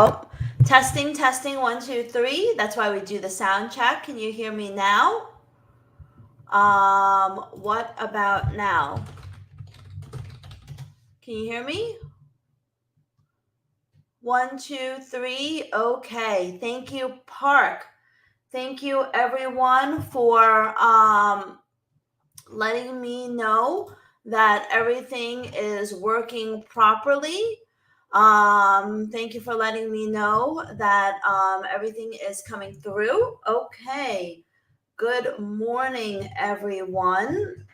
Oh, testing, 1, 2, 3. That's why we do the sound check. Can you hear me now? What about now? Can you hear me? 1, 2, 3. Okay. Thank you, Park. Thank you, everyone, for letting me know that everything is working properly. Thank you for letting me know that everything is coming through. Okay. Good morning, everyone.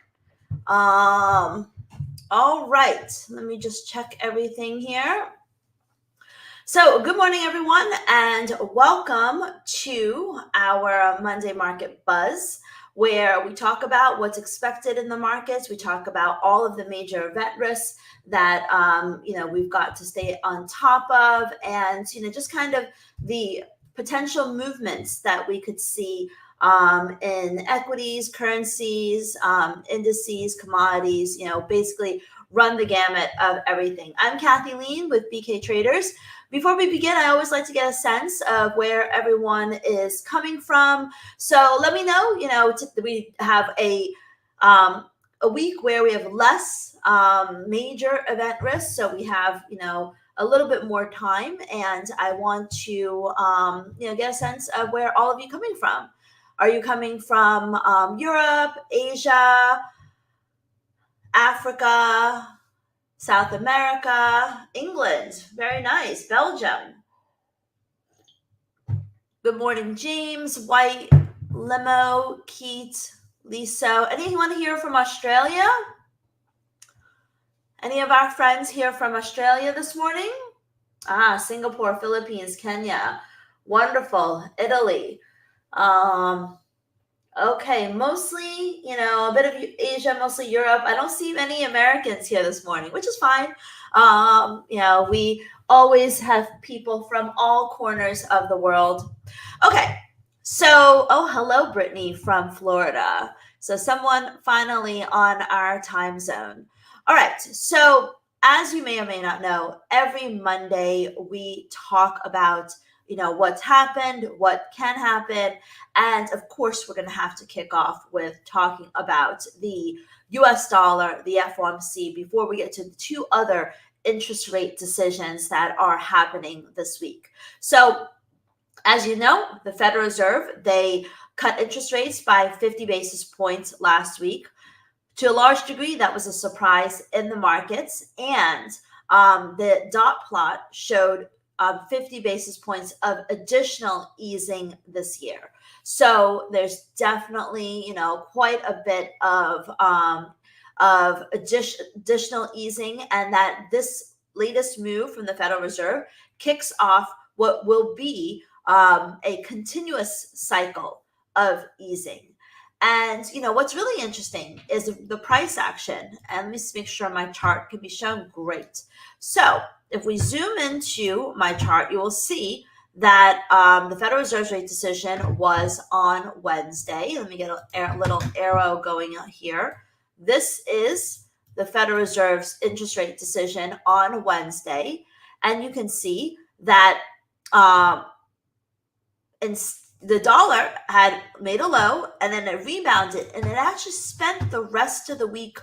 All right. Let me just check everything here. So good morning, everyone, and welcome to our Monday Market Buzz, where we talk about what's expected in the markets. We talk about all of the major event risks that, we've got to stay on top of, and, just kind of the potential movements that we could see in equities, currencies, indices, commodities, basically run the gamut of everything. I'm Kathy Lien with BK Traders. Before we begin, I always like to get a sense of where everyone is coming from. So let me know, we have a week where we have less major event risks. So we have, a little bit more time, and I want to, get a sense of where all of you coming from. Are you coming from Europe, Asia, Africa, South America, England? Very nice. Belgium. Good morning, James, White, Limo, Keat, Lisa. Anyone here from Australia? Any of our friends here from Australia this morning? Singapore, Philippines, Kenya. Wonderful. Italy. Okay, mostly, a bit of Asia, mostly Europe. I don't see many Americans here this morning, which is fine. We always have people from all corners of the world. Okay, so, hello, Brittany from Florida. So someone finally on our time zone. All right, so as you may or may not know, every Monday we talk about what's happened, what can happen. And of course, we're going to have to kick off with talking about the US dollar, the FOMC, before we get to the two other interest rate decisions that are happening this week. So as you know, the Federal Reserve, they cut interest rates by 50 basis points last week. To a large degree, that was a surprise in the markets. And the dot plot showed 50 basis points of additional easing this year. So there's definitely, quite a bit of additional easing, and that this latest move from the Federal Reserve kicks off what will be a continuous cycle of easing. And, what's really interesting is the price action. And let me just make sure my chart can be shown. Great. So if we zoom into my chart, you will see that the Federal Reserve's rate decision was on Wednesday. Let me get a little arrow going on here. This is the Federal Reserve's interest rate decision on Wednesday. And you can see that the dollar had made a low and then it rebounded, and it actually spent the rest of the week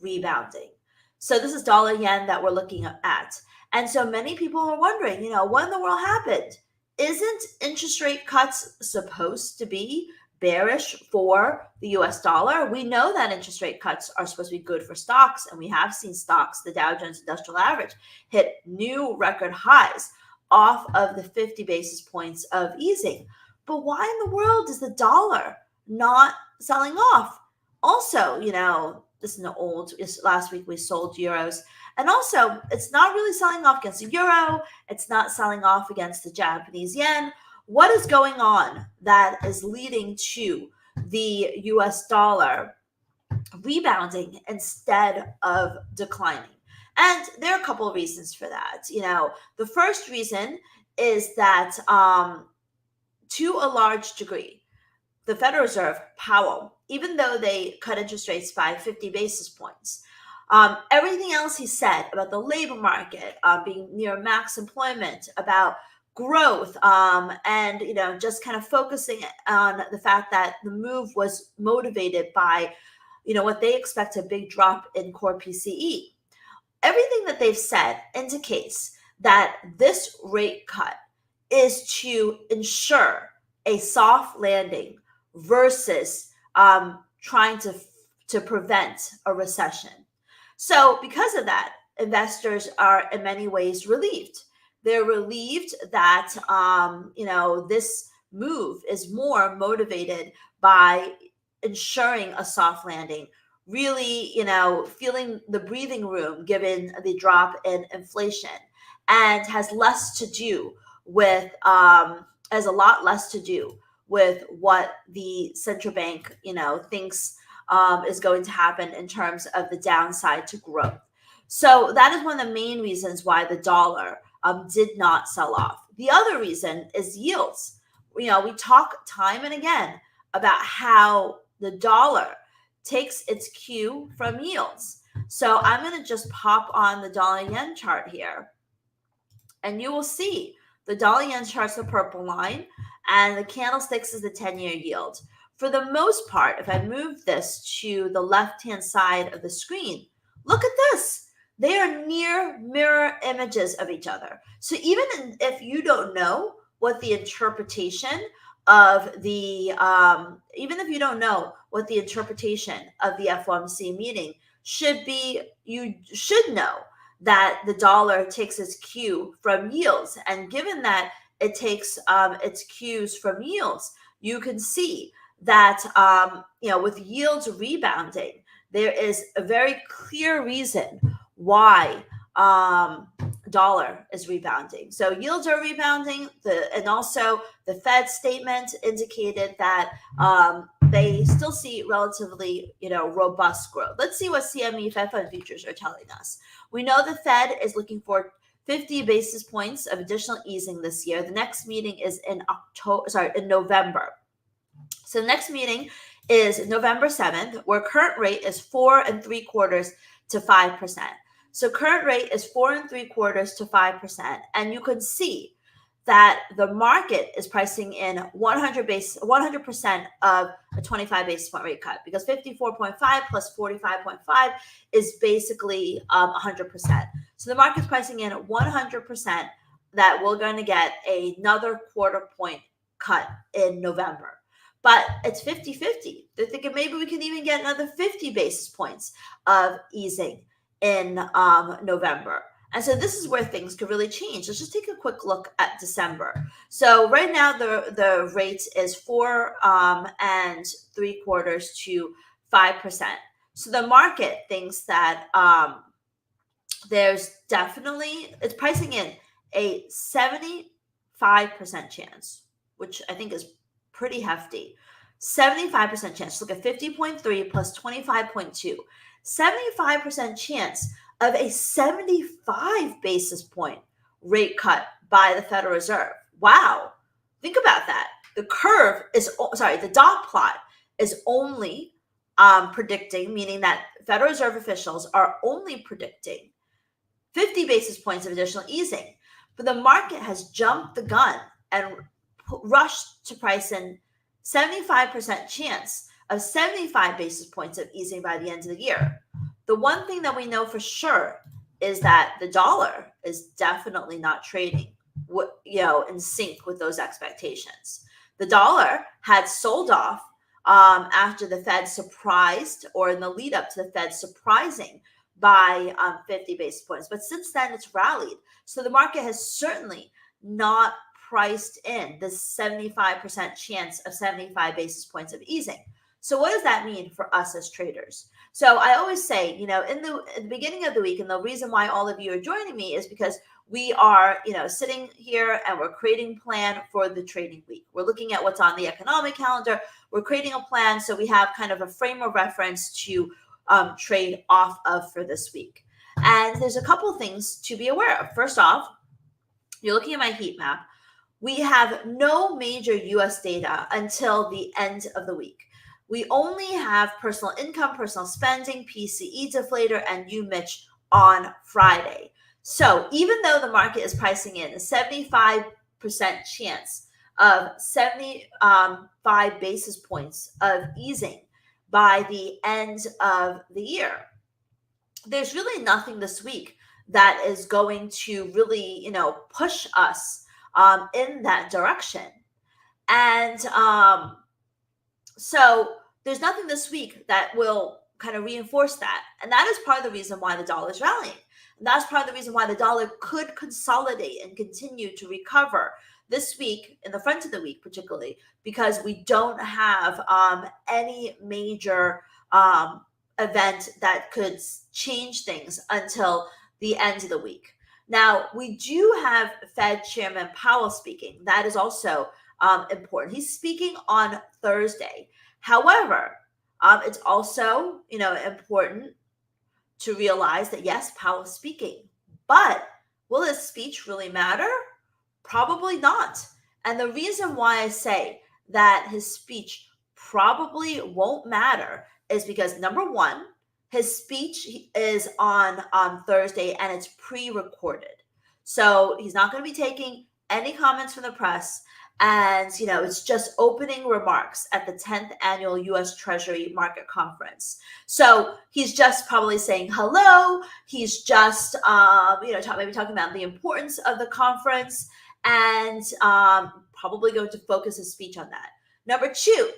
rebounding. So this is dollar yen that we're looking at. And so many people are wondering, what in the world happened? Isn't interest rate cuts supposed to be bearish for the US dollar? We know that interest rate cuts are supposed to be good for stocks, and we have seen stocks, the Dow Jones Industrial Average, hit new record highs off of the 50 basis points of easing. But why in the world is the dollar not selling off? Also, this is last week we sold euros. And also, it's not really selling off against the euro. It's not selling off against the Japanese yen. What is going on that is leading to the US dollar rebounding instead of declining? And there are a couple of reasons for that. The first reason is that to a large degree, the Federal Reserve, Powell, even though they cut interest rates by 50 basis points, everything else he said about the labor market being near max employment, about growth, and just kind of focusing on the fact that the move was motivated by what they expect a big drop in core PCE. Everything that they've said indicates that this rate cut is to ensure a soft landing versus trying to prevent a recession. So because of that, investors are in many ways relieved. They're relieved that this move is more motivated by ensuring a soft landing, really feeling the breathing room given the drop in inflation, and has less to do with has a lot less to do with what the central bank thinks is going to happen in terms of the downside to growth. So that is one of the main reasons why the dollar did not sell off. The other reason is yields. We talk time and again about how the dollar takes its cue from yields. So I'm going to just pop on the dollar yen chart here, and you will see the dollar yen chart's the purple line, and the candlesticks is the 10-year yield. For the most part, if I move this to the left-hand side of the screen, look at this. They are near mirror images of each other. So even if you don't know what the interpretation of the, even if you don't know what the interpretation of the FOMC meeting should be, you should know that the dollar takes its cue from yields. And given that it takes its cues from yields, you can see that, with yields rebounding, there is a very clear reason why dollar is rebounding. So yields are rebounding, and also the Fed statement indicated that they still see relatively, robust growth. Let's see what CME Fed Fund futures are telling us. We know the Fed is looking for 50 basis points of additional easing this year. The next meeting is in November. So the next meeting is November 7th, where current rate is 4 3/4 to 5%. So current rate is 4 3/4 to 5%. And you can see that the market is pricing in 100% of a 25 basis point rate cut, because 54.5 plus 45.5 is basically 100%. So the market's pricing in 100% that we're going to get another quarter point cut in November. But it's 50-50. They're thinking maybe we can even get another 50 basis points of easing in November. And so this is where things could really change. Let's just take a quick look at December. So right now the rate is 4 3/4 to 5%. So the market thinks that there's definitely, it's pricing in a 75% chance, which I think is pretty hefty. 75% chance. Look at 50.3 plus 25.2. 75% chance of a 75 basis point rate cut by the Federal Reserve. Wow. Think about that. The dot plot is only predicting, meaning that Federal Reserve officials are only predicting 50 basis points of additional easing. But the market has jumped the gun and rushed to price in 75% chance of 75 basis points of easing by the end of the year. The one thing that we know for sure is that the dollar is definitely not trading, in sync with those expectations. The dollar had sold off after the Fed surprised, or in the lead up to the Fed surprising by 50 basis points. But since then, it's rallied. So the market has certainly not priced in the 75% chance of 75 basis points of easing. So what does that mean for us as traders? So I always say, in the beginning of the week, and the reason why all of you are joining me is because we are, sitting here and we're creating a plan for the trading week. We're looking at what's on the economic calendar. We're creating a plan so we have kind of a frame of reference to trade off of for this week. And there's a couple things to be aware of. First off, you're looking at my heat map. We have no major U.S. data until the end of the week. We only have personal income, personal spending, PCE deflator, and UMich on Friday. So even though the market is pricing in a 75% chance of 75 basis points of easing by the end of the year, there's really nothing this week that is going to really, push us in that direction. And so there's nothing this week that will kind of reinforce that. And that is part of the reason why the dollar is rallying. And that's part of the reason why the dollar could consolidate and continue to recover this week, in the front of the week particularly, because we don't have any major event that could change things until the end of the week. Now, we do have Fed Chairman Powell speaking. That is also important. He's speaking on Thursday. However, it's also, important to realize that, yes, Powell is speaking, but will his speech really matter? Probably not. And the reason why I say that his speech probably won't matter is because, number one, his speech is on Thursday and it's pre-recorded. So he's not going to be taking any comments from the press. And, it's just opening remarks at the 10th annual U.S. Treasury Market Conference. So he's just probably saying hello. He's just, maybe talking about the importance of the conference and probably going to focus his speech on that. Number two,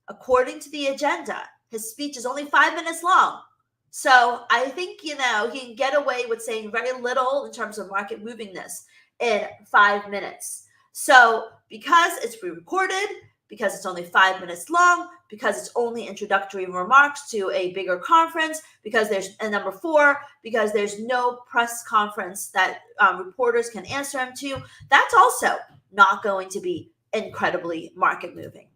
according to the agenda, his speech is only 5 minutes long. So I think, he can get away with saying very little in terms of market movingness in 5 minutes. So because it's pre-recorded, because it's only 5 minutes long, because it's only introductory remarks to a bigger conference, because and number four, because there's no press conference that reporters can answer him to, that's also not going to be incredibly market moving.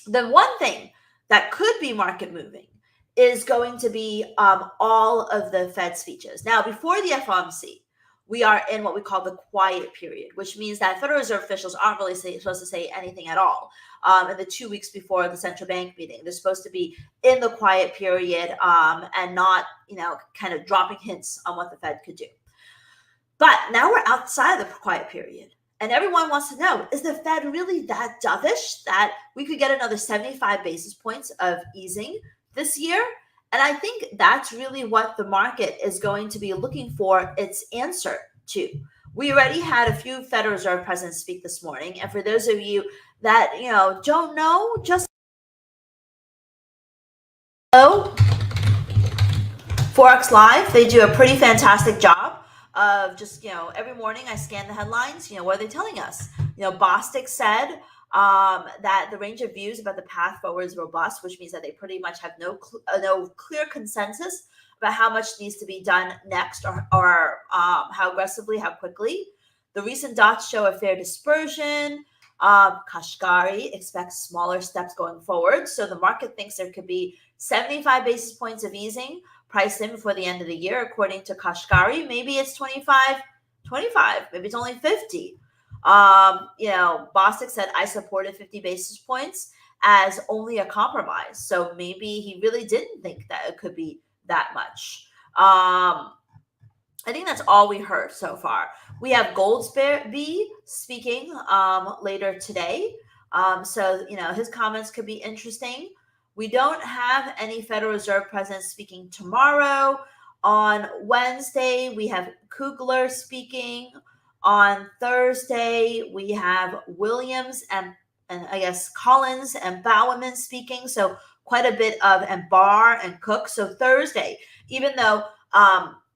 The one thing that could be market moving is going to be all of the Fed speeches. Now, before the FOMC, we are in what we call the quiet period, which means that Federal Reserve officials aren't really supposed to say anything at all in the 2 weeks before the central bank meeting. They're supposed to be in the quiet period and not, kind of dropping hints on what the Fed could do. But now we're outside of the quiet period. And everyone wants to know, is the Fed really that dovish that we could get another 75 basis points of easing this year? And I think that's really what the market is going to be looking for its answer to. We already had a few Federal Reserve presidents speak this morning. And for those of you that, don't know, just go Forex Live. They do a pretty fantastic job of just, every morning I scan the headlines. What are they telling us? Bostic said that the range of views about the path forward is robust, which means that they pretty much have no clear consensus about how much needs to be done next or how aggressively, how quickly. The recent dots show a fair dispersion. Kashkari expects smaller steps going forward. So the market thinks there could be 75 basis points of easing priced in before the end of the year, according to Kashkari. Maybe it's 25, maybe it's only 50. Bostic said, I supported 50 basis points as only a compromise. So maybe he really didn't think that it could be that much. I think that's all we heard so far. We have Goldsberg speaking later today. So, his comments could be interesting. We don't have any Federal Reserve president speaking tomorrow. On Wednesday, we have Kugler speaking. On Thursday, we have Williams and I guess Collins and Bowerman speaking. So quite a bit of, and Barr and Cook. So Thursday, even though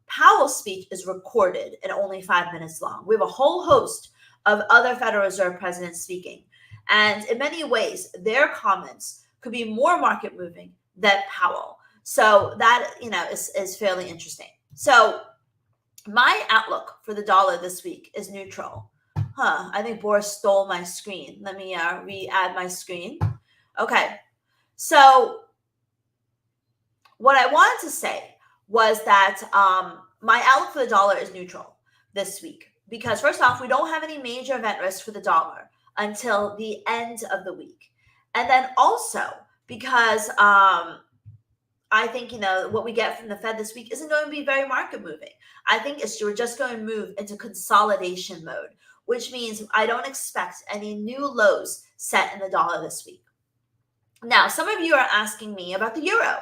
Powell's speech is recorded and only 5 minutes long, we have a whole host of other Federal Reserve presidents speaking. And in many ways, their comments could be more market moving than Powell. So that, is fairly interesting. So my outlook for the dollar this week is neutral. I think Boris stole my screen. Let me re-add my screen. Okay. So what I wanted to say was that my outlook for the dollar is neutral this week because, first off, we don't have any major event risk for the dollar until the end of the week. And then also because I think, what we get from the Fed this week isn't going to be very market moving. I think we're just going to move into consolidation mode, which means I don't expect any new lows set in the dollar this week. Now, some of you are asking me about the euro.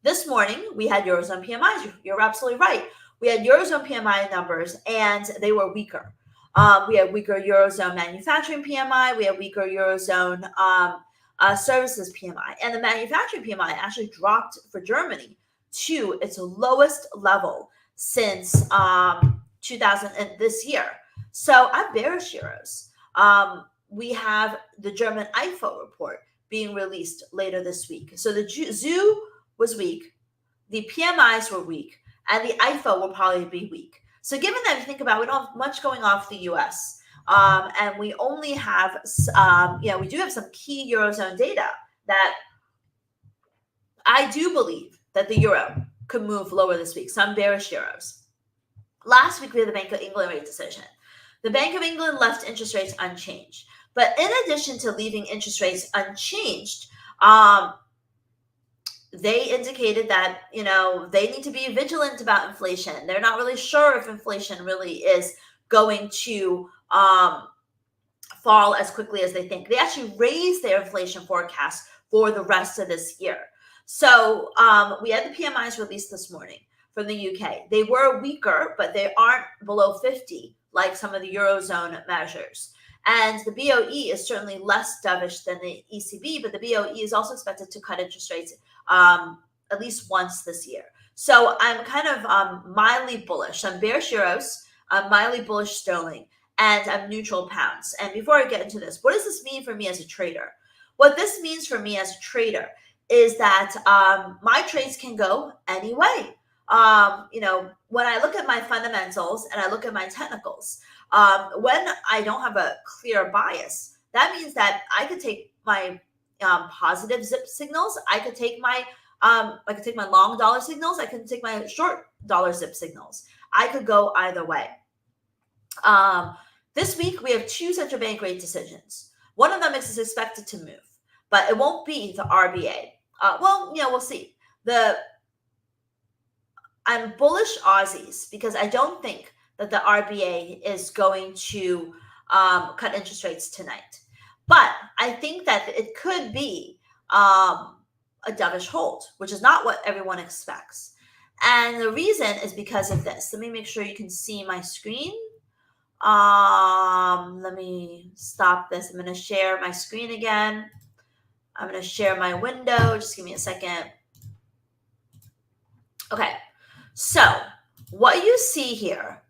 This morning, we had Eurozone PMIs. You're absolutely right. We had Eurozone PMI numbers, and they were weaker. We had weaker Eurozone manufacturing PMI. We had weaker Eurozone services PMI. And the manufacturing PMI actually dropped for Germany to its lowest level since 2000 this year. So I'm bearish euros. We have the German IFO report being released later this week. So the ZOO was weak, the PMIs were weak, and the IFO will probably be weak. So given that, if you think about it, we don't have much going off the U.S., and we only have, we do have some key Eurozone data that I do believe that the euro could move lower this week. Some bearish euros. Last week, we had the Bank of England rate decision. The Bank of England left interest rates unchanged. But in addition to leaving interest rates unchanged, they indicated that, they need to be vigilant about inflation. They're not really sure if inflation really is going to fall as quickly as they think. They actually raised their inflation forecast for the rest of this year. So we had the PMIs released this morning from the UK. They were weaker, but they aren't below 50 like some of the Eurozone measures. And the BOE is certainly less dovish than the ECB, but the BOE is also expected to cut interest rates at least once this year. So I'm kind of mildly bullish. I'm bearish euros, I'm mildly bullish sterling, and I'm neutral pounds. And before I get into this, what does this mean for me as a trader? What this means for me as a trader is that my trades can go any way. When I look at my fundamentals and I look at my technicals, when I don't have a clear bias, that means that I could take my positive zip signals. I could take my long dollar signals. I could take my short dollar zip signals. I could go either way. This week we have two central bank rate decisions. One of them is expected to move, but it won't be the RBA. We'll see. I'm bullish Aussies because I don't think that the RBA is going to cut interest rates tonight. But I think that it could be a dovish hold, which is not what everyone expects. And the reason is because of this. Let me make sure you can see my screen. Let me stop this. I'm going to share my screen again. I'm going to share my window. Just give me a second. Okay. So what you see here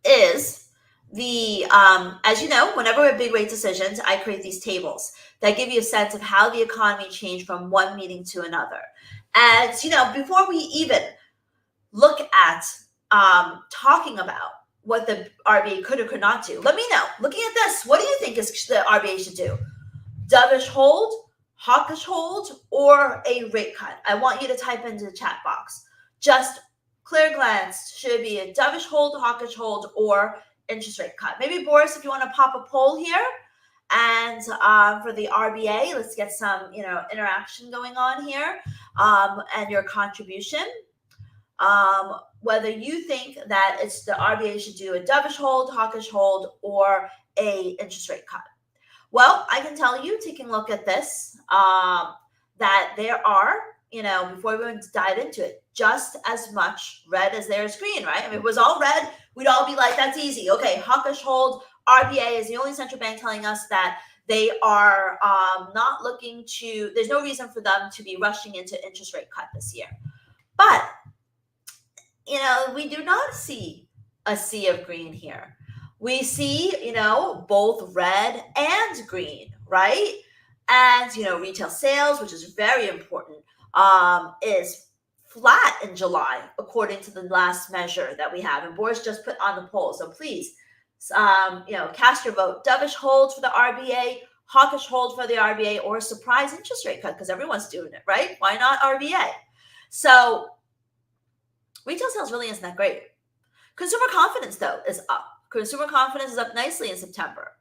is the, as you know, whenever we have big rate decisions, I create these tables that give you a sense of how the economy changed from one meeting to another. And, before we even look at talking about what the RBA could or could not do, let me know. Looking at this, what do you think the RBA should do? Dovish hold, hawkish hold, or a rate cut? I want you to type into the chat box. Just clear glance, should it be a dovish hold, hawkish hold, or interest rate cut? Maybe, Boris, if you want to pop a poll here. And for the RBA, let's get some, interaction going on here, and your contribution. whether you think that it's the RBA should do a dovish hold, hawkish hold, or a interest rate cut. Well, I can tell you, taking a look at this, that there are, before we even dive into it, just as much red as there is green, right? I mean, if it was all red, we'd all be like, that's easy. Okay, hawkish hold. RBA is the only central bank telling us that they are not looking to, there's no reason for them to be rushing into interest rate cut this year. But, we do not see a sea of green here. We see, both red and green, right? And, retail sales, which is very important, is flat in July, according to the last measure that we have. And Boris just put on the poll. So please, cast your vote. Dovish hold for the RBA, hawkish hold for the RBA, or surprise interest rate cut, because everyone's doing it, right? Why not RBA? So retail sales really isn't that great. Consumer confidence, though, is up. Consumer confidence is up nicely in September.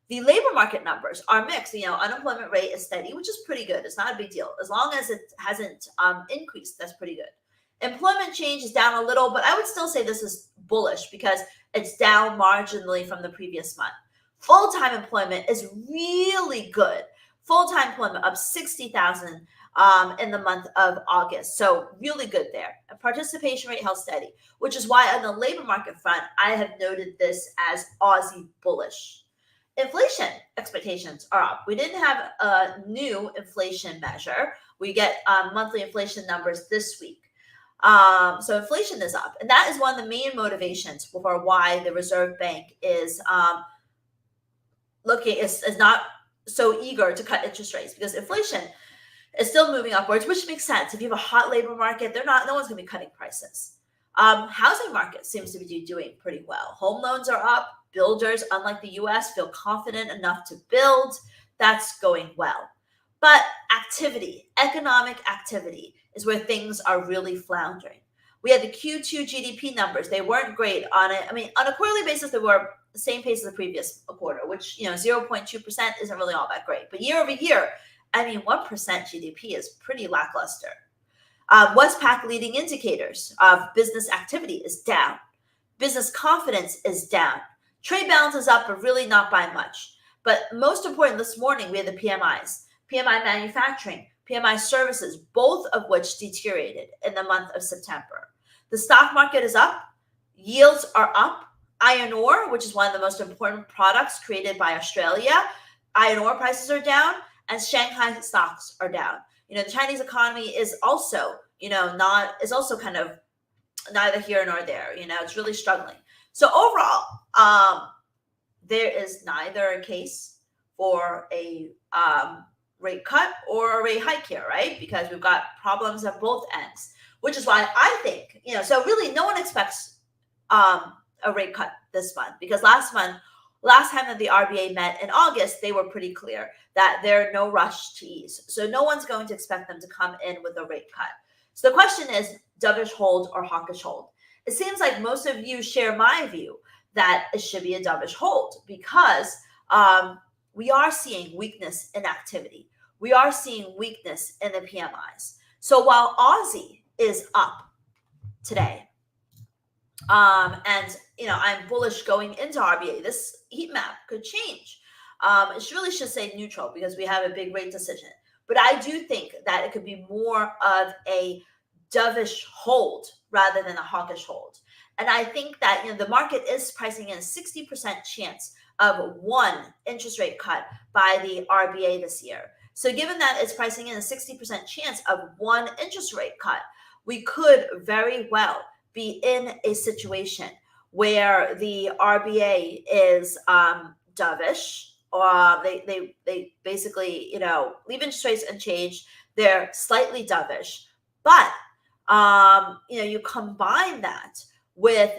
The labor market numbers are mixed. Unemployment rate is steady, which is pretty good. It's not a big deal. As long as it hasn't increased, that's pretty good. Employment change is down a little, but I would still say this is bullish because it's down marginally from the previous month. Full-time employment is really good. Full-time employment up 60,000 in the month of August. So really good there. And participation rate held steady, which is why on the labor market front, I have noted this as Aussie bullish. Inflation expectations are up. We didn't have a new inflation measure. We get monthly inflation numbers this week. So inflation is up. And that is one of the main motivations for why the Reserve Bank is is not so eager to cut interest rates, because inflation is still moving upwards, which makes sense. If you have a hot labor market, no one's going to be cutting prices. Housing market seems to be doing pretty well. Home loans are up. Builders, unlike the US, feel confident enough to build. That's going well. But activity, economic activity, is where things are really floundering. We had the Q2 GDP numbers. They weren't great on it. I mean, on a quarterly basis, they were the same pace as the previous quarter, which, 0.2% isn't really all that great. But year over year, 1% GDP is pretty lackluster. Westpac leading indicators of business activity is down. Business confidence is down. Trade balance is up, but really not by much. But most important, this morning, we had the PMIs. PMI manufacturing, PMI services, both of which deteriorated in the month of September. The stock market is up. Yields are up. Iron ore, which is one of the most important products created by Australia, iron ore prices are down, and Shanghai stocks are down. The Chinese economy is also, kind of neither here nor there. It's really struggling. So overall, there is neither a case for a rate cut or a rate hike here, right? Because we've got problems at both ends, which is why I think, so really no one expects a rate cut this month, because last time that the RBA met in August, they were pretty clear that there's no rush to ease. So no one's going to expect them to come in with a rate cut. So the question is, dovish hold or hawkish hold? It seems like most of you share my view that it should be a dovish hold, because we are seeing weakness in activity. We are seeing weakness in the PMIs. So while Aussie is up today, and I'm bullish going into RBA, this heat map could change. It really should say neutral because we have a big rate decision. But I do think that it could be more of a dovish hold rather than a hawkish hold. And I think that the market is pricing in a 60% chance of one interest rate cut by the RBA this year. So given that it's pricing in a 60% chance of one interest rate cut, we could very well be in a situation where the RBA is dovish, or they basically leave interest rates unchanged. They're slightly dovish, but you combine that with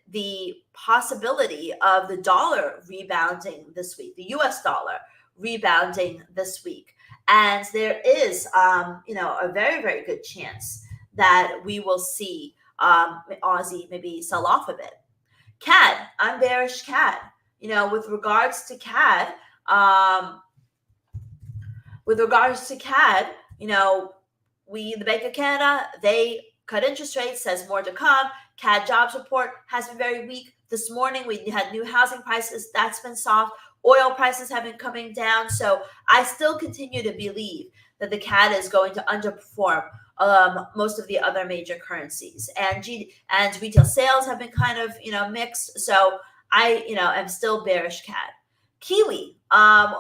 the possibility of the dollar rebounding this week, the US dollar rebounding this week. And there is, a very, very good chance that we will see Aussie maybe sell off a bit. Cad, I'm bearish Cad. With regards to Cad, the Bank of Canada, they cut interest rates, says more to come. Cad jobs report has been very weak. This morning, we had new housing prices. That's been soft. Oil prices have been coming down. So I still continue to believe that the Cad is going to underperform most of the other major currencies. And retail sales have been kind of, mixed. So I, am still bearish Cad. Kiwi,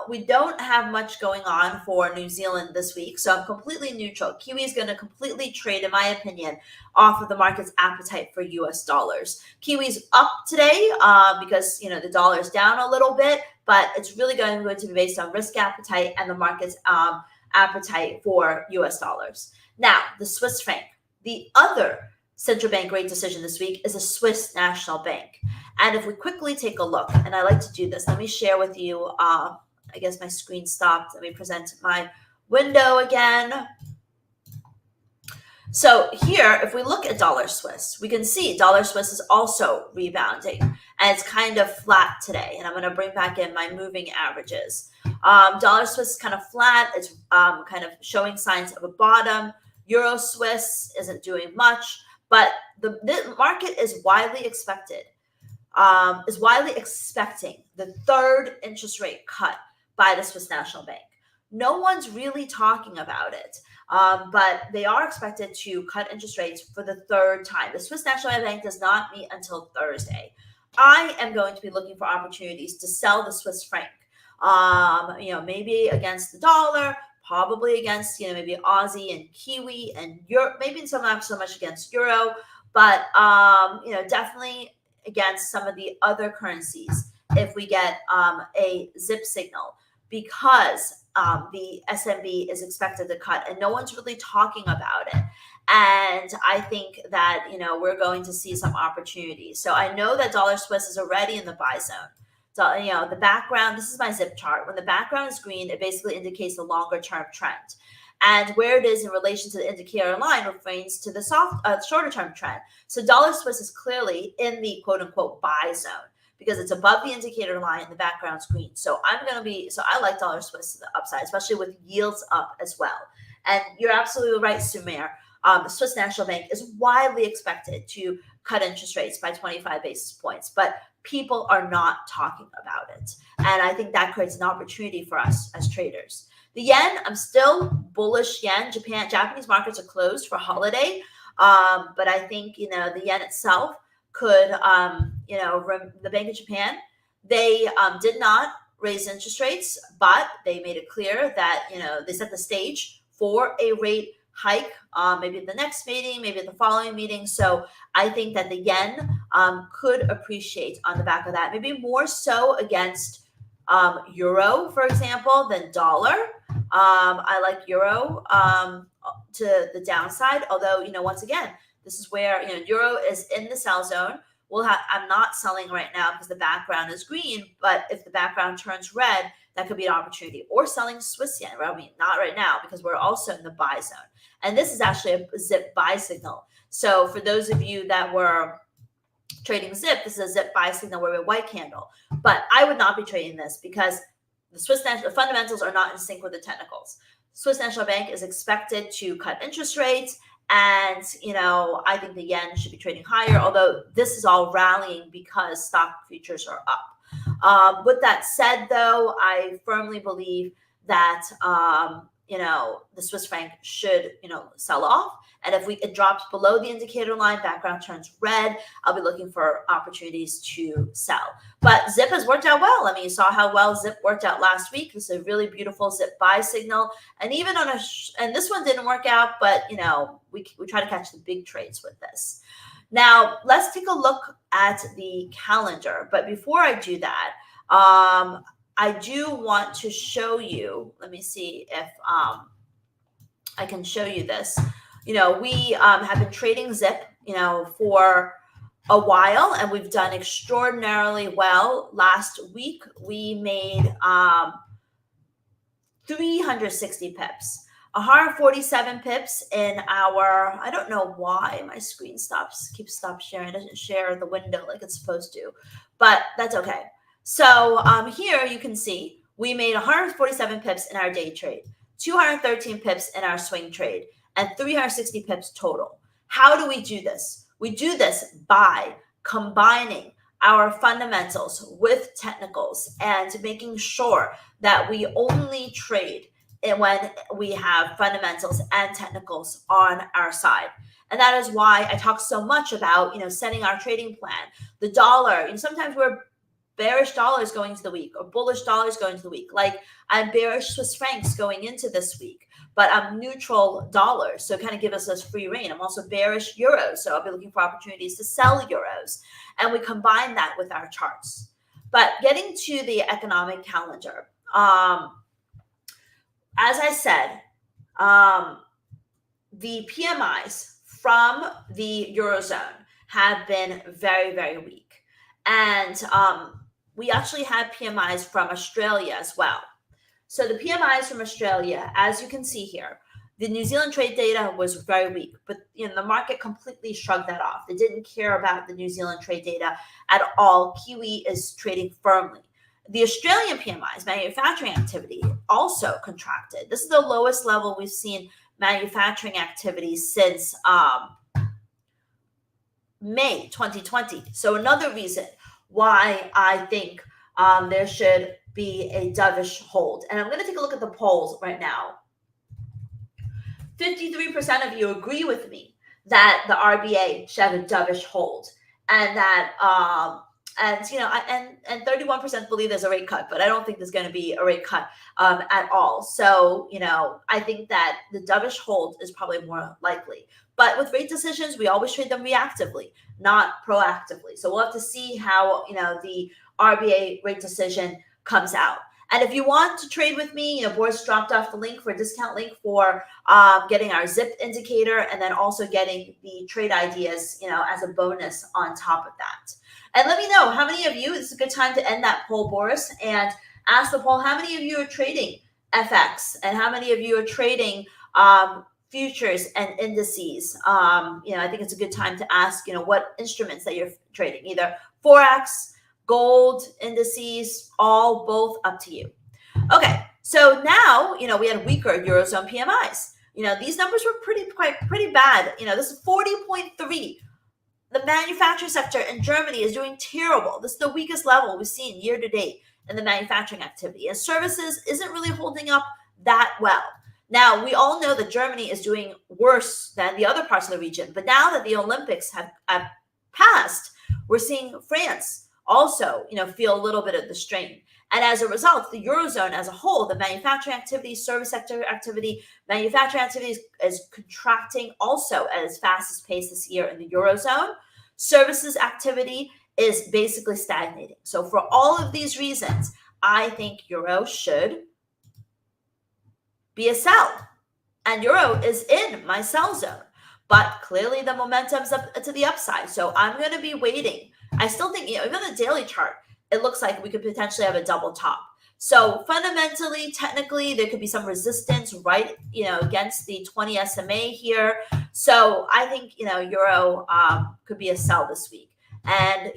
we don't have much going on for New Zealand this week, so I'm completely neutral. Kiwi is going to completely trade, in my opinion, off of the market's appetite for U.S. dollars. Kiwi's up today because, the dollar is down a little bit, but it's really going to be based on risk appetite and the market's appetite for U.S. dollars. Now, the Swiss franc, the other central bank rate decision this week is a Swiss National Bank. And if we quickly take a look, and I like to do this, let me share with you, I guess my screen stopped. Let me present my window again. So here, if we look at dollar Swiss, we can see dollar Swiss is also rebounding, and it's kind of flat today. And I'm going to bring back in my moving averages. Dollar Swiss is kind of flat. It's kind of showing signs of a bottom. Euro Swiss isn't doing much, but the market is widely expecting the third interest rate cut by the Swiss National Bank. No one's really talking about it, but they are expected to cut interest rates for the third time. The Swiss National Bank does not meet until Thursday. I am going to be looking for opportunities to sell the Swiss franc, maybe against the dollar, probably against, maybe Aussie and Kiwi and Euro, maybe not so much against Euro, but, definitely against some of the other currencies if we get a zip signal, because the SNB is expected to cut and no one's really talking about it. And I think that, we're going to see some opportunities. So I know that dollar Swiss is already in the buy zone. So, the background, this is my zip chart. When the background is green, it basically indicates the longer term trend. And where it is in relation to the indicator line refers to the shorter term trend. So dollar Swiss is clearly in the quote unquote buy zone because it's above the indicator line and the background's green. So I like dollar Swiss to the upside, especially with yields up as well. And you're absolutely right, Sumer. The Swiss National Bank is widely expected to cut interest rates by 25 basis points, but people are not talking about it. And I think that creates an opportunity for us as traders. The yen, I'm still bullish yen. Japanese markets are closed for holiday. But I think, the yen itself could, the Bank of Japan, they did not raise interest rates, but they made it clear that, they set the stage for a rate hike, maybe at the next meeting, maybe at the following meeting. So I think that the yen could appreciate on the back of that, maybe more so against euro, for example, than dollar. I like euro to the downside, although, once again, this is where, euro is in the sell zone. I'm not selling right now because the background is green, but if the background turns red, that could be an opportunity. Or selling Swiss yen, not right now because we're also in the buy zone. And this is actually a zip buy signal. So for those of you that were trading zip, this is a zip buy signal with a white candle. But I would not be trading this because the fundamentals are not in sync with the technicals. Swiss National Bank is expected to cut interest rates. And, I think the yen should be trading higher, although this is all rallying because stock futures are up. With that said, though, I firmly believe that, the Swiss franc should, sell off. And if it drops below the indicator line, background turns red, I'll be looking for opportunities to sell. But zip has worked out well. You saw how well zip worked out last week. This is a really beautiful zip buy signal. And even and this one didn't work out, but, we try to catch the big trades with this. Now, let's take a look at the calendar. But before I do that, I do want to show you, let me see if I can show you this. We have been trading zip, for a while, and we've done extraordinarily well. Last week, we made 360 pips, 147 pips in our, I don't know why my screen keeps sharing. It doesn't share the window like it's supposed to, but that's okay. So here you can see we made 147 pips in our day trade, 213 pips in our swing trade, and 360 pips total. How do we do this? We do this by combining our fundamentals with technicals and making sure that we only trade when we have fundamentals and technicals on our side. And that is why I talk so much about, setting our trading plan. The dollar, sometimes we're bearish dollars going into the week or bullish dollars going into the week. Like I'm bearish Swiss francs going into this week, but I'm neutral dollars. So kind of give us this free reign. I'm also bearish euros. So I'll be looking for opportunities to sell euros. And we combine that with our charts. But getting to the economic calendar, as I said, the PMIs from the Eurozone have been very, very weak. And we actually had PMIs from Australia as well. So the PMIs from Australia, as you can see here, the New Zealand trade data was very weak, but the market completely shrugged that off. They didn't care about the New Zealand trade data at all. Kiwi is trading firmly. The Australian PMIs, manufacturing activity, also contracted. This is the lowest level we've seen manufacturing activity since May 2020. So another reason why I think there should be a dovish hold. And I'm going to take a look at the polls right now. 53% of you agree with me that the RBA should have a dovish hold, and that and 31% believe there's a rate cut, but I don't think there's going to be a rate cut at all. So I think that the dovish hold is probably more likely. But with rate decisions, we always trade them reactively, not proactively. So we'll have to see how the RBA rate decision comes out. And if you want to trade with me, Boris dropped off the link for a discount link for getting our zip indicator, and then also getting the trade ideas, as a bonus on top of that. And let me know how many of you, it's a good time to end that poll, Boris, and ask the poll, how many of you are trading FX, and how many of you are trading futures and indices? I think it's a good time to ask, what instruments that you're trading, either Forex, gold, indices, both up to you. Okay, so now, we had weaker Eurozone PMIs. These numbers were pretty bad. This is 40.3. The manufacturing sector in Germany is doing terrible. This is the weakest level we've seen year to date in the manufacturing activity. And services isn't really holding up that well. Now, we all know that Germany is doing worse than the other parts of the region. But now that the Olympics have passed, we're seeing France also, feel a little bit of the strain. And as a result, the Eurozone as a whole, the manufacturing activity, service sector activity, manufacturing activity is contracting also at its fastest pace this year in the Eurozone. Services activity is basically stagnating. So for all of these reasons, I think Euro should be a sell. And Euro is in my sell zone. But clearly the momentum's up to the upside. So I'm going to be waiting. I still think, even the daily chart, it looks like we could potentially have a double top. So fundamentally, technically, there could be some resistance right, against the 20 SMA here. So I think, Euro could be a sell this week. And,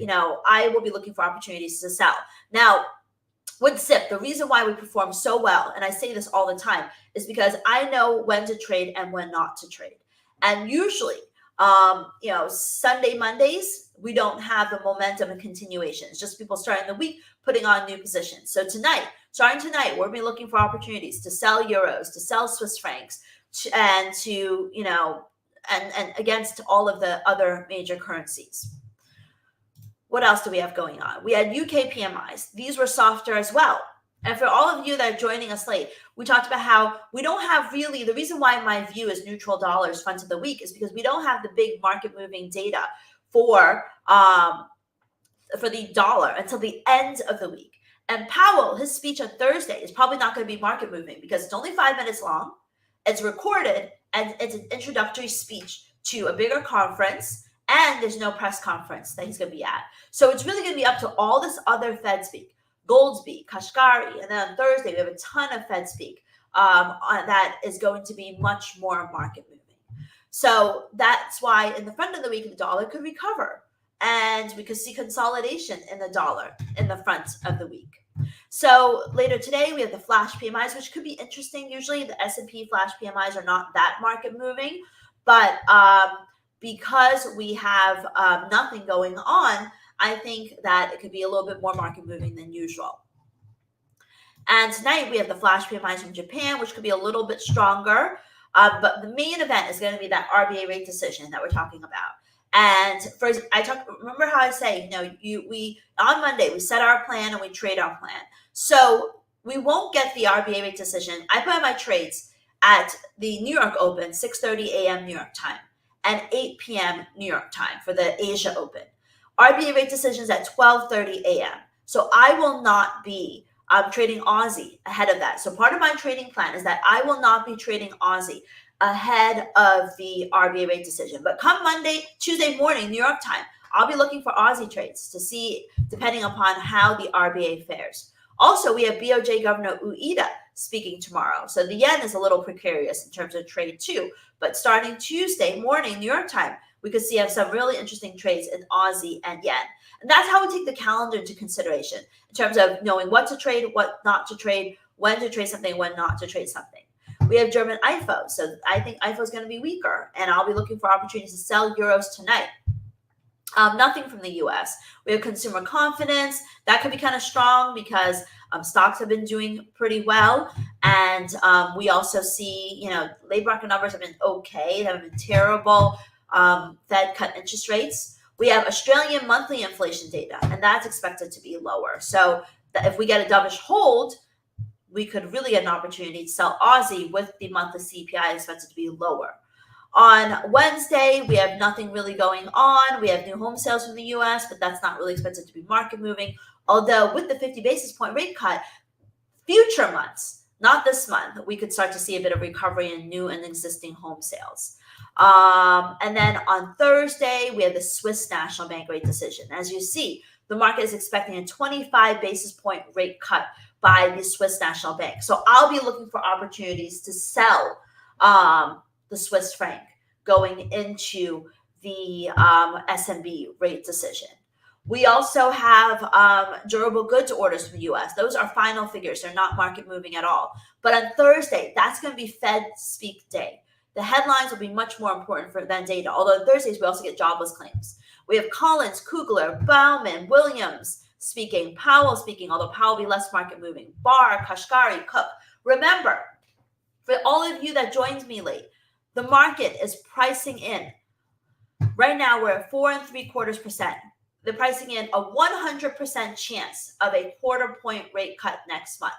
I will be looking for opportunities to sell. Now, with SIP, the reason why we perform so well, and I say this all the time, is because I know when to trade and when not to trade. And usually, Sunday, Mondays, we don't have the momentum and continuation. It's just people starting the week, putting on new positions. So starting tonight, we're going to be looking for opportunities to sell euros, to sell Swiss francs, and to, and against all of the other major currencies. What else do we have going on? We had UK PMIs. These were softer as well. And for all of you that are joining us late, we talked about how we don't have really, the reason why my view is neutral dollars front of the week is because we don't have the big market moving data for the dollar until the end of the week. And Powell, his speech on Thursday is probably not going to be market moving because it's only 5 minutes long, it's recorded, and it's an introductory speech to a bigger conference, and there's no press conference that he's going to be at. So it's really going to be up to all this other Fed speak. Goldsby, Kashkari, and then on Thursday we have a ton of Fed speak that is going to be much more market moving. So that's why in the front of the week the dollar could recover, and we could see consolidation in the dollar in the front of the week. So later today, we have the flash PMIs, which could be interesting. Usually the S&P flash PMIs are not that market moving, but because we have nothing going on, I think that it could be a little bit more market moving than usual. And tonight we have the flash PMIs from Japan, which could be a little bit stronger. But the main event is going to be that RBA rate decision that we're talking about. And first, remember how I say, we on Monday we set our plan and we trade our plan. So we won't get the RBA rate decision. I put in my trades at the New York Open, 6:30 a.m. New York time, and 8 p.m. New York time for the Asia Open. RBA rate decisions at 12:30 a.m. So I will not be trading Aussie ahead of that. So part of my trading plan is that I will not be trading Aussie ahead of the RBA rate decision. But come Tuesday morning, New York time, I'll be looking for Aussie trades to see, depending upon how the RBA fares. Also, we have BOJ Governor Ueda speaking tomorrow. So the yen is a little precarious in terms of trade too. But starting Tuesday morning, New York time, we could see some really interesting trades in Aussie and yen. And that's how we take the calendar into consideration in terms of knowing what to trade, what not to trade, when to trade something, when not to trade something. We have German IFO. So I think IFO is going to be weaker, and I'll be looking for opportunities to sell euros tonight. Nothing from the U.S. We have consumer confidence. That could be kind of strong because stocks have been doing pretty well. And we also see, labor market numbers have been okay. They haven't been terrible. Fed cut interest rates. We have Australian monthly inflation data, and that's expected to be lower. So if we get a dovish hold, we could really get an opportunity to sell Aussie with the monthly CPI expected to be lower. On Wednesday, we have nothing really going on. We have new home sales from the U.S., but that's not really expected to be market moving. Although with the 50 basis point rate cut, future months, not this month, we could start to see a bit of recovery in new and existing home sales. And then on Thursday, we have the Swiss National Bank rate decision. As you see, the market is expecting a 25 basis point rate cut by the Swiss National Bank. So I'll be looking for opportunities to sell the Swiss franc going into the SNB rate decision. We also have durable goods orders from the U.S. Those are final figures. They're not market moving at all. But on Thursday, that's going to be Fed speak day. The headlines will be much more important than data. Although on Thursdays, we also get jobless claims. We have Collins, Kugler, Bauman, Williams speaking, Powell speaking, although Powell will be less market moving, Barr, Kashkari, Cook. Remember, for all of you that joined me late, the market is pricing in. Right now, we're at 4.75%. They're pricing in a 100% chance of a quarter point rate cut next month.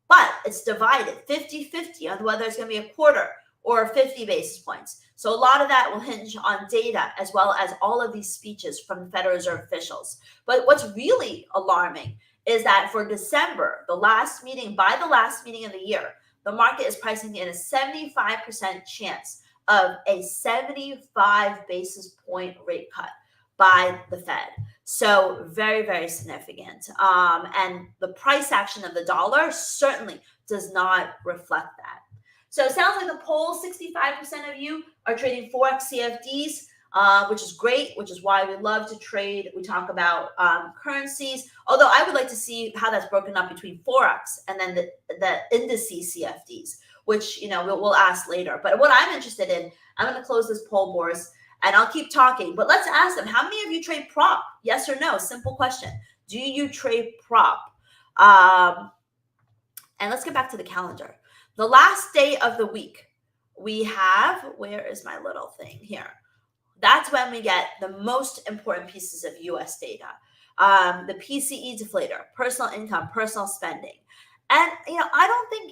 But it's divided 50-50 on whether it's going to be a quarter or 50 basis points. So a lot of that will hinge on data as well as all of these speeches from the Federal Reserve officials. But what's really alarming is that for December, the last meeting of the year, the market is pricing in a 75% chance of a 75 basis point rate cut by the Fed. So very, very significant. And the price action of the dollar certainly does not reflect that. So it sounds like the poll, 65% of you are trading Forex CFDs, which is great, which is why we love to trade. We talk about currencies, although I would like to see how that's broken up between Forex and then the indices CFDs, which, we'll ask later. But what I'm interested in, I'm going to close this poll, Boris, and I'll keep talking. But let's ask them, how many of you trade prop? Yes or no? Simple question. Do you trade prop? And let's get back to the calendar. The last day of the week, we have, where is my little thing here? That's when we get the most important pieces of U.S. data. The PCE deflator, personal income, personal spending. And, I don't think,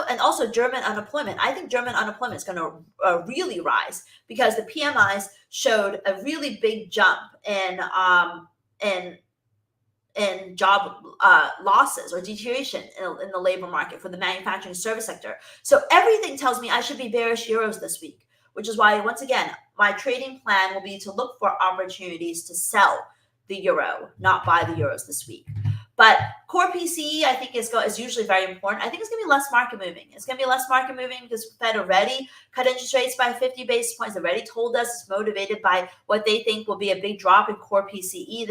and also German unemployment, I think German unemployment is going to really rise because the PMIs showed a really big jump in job losses or deterioration in the labor market for the manufacturing service sector. So everything tells me I should be bearish euros this week, which is why, once again, my trading plan will be to look for opportunities to sell the euro, not buy the euros this week. But core PCE, I think, is usually very important. I think it's going to be less market moving. It's going to be less market moving because Fed already cut interest rates by 50 basis points. Already told us it's motivated by what they think will be a big drop in core PCE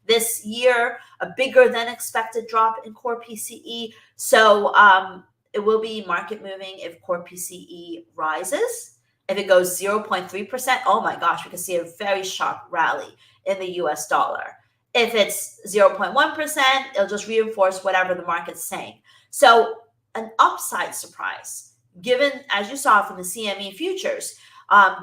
this year, a bigger than expected drop in core PCE. So it will be market moving if core PCE rises. If it goes 0.3%, oh my gosh, we can see a very sharp rally in the US dollar. If it's 0.1%, it'll just reinforce whatever the market's saying. So an upside surprise, given, as you saw from the CME futures,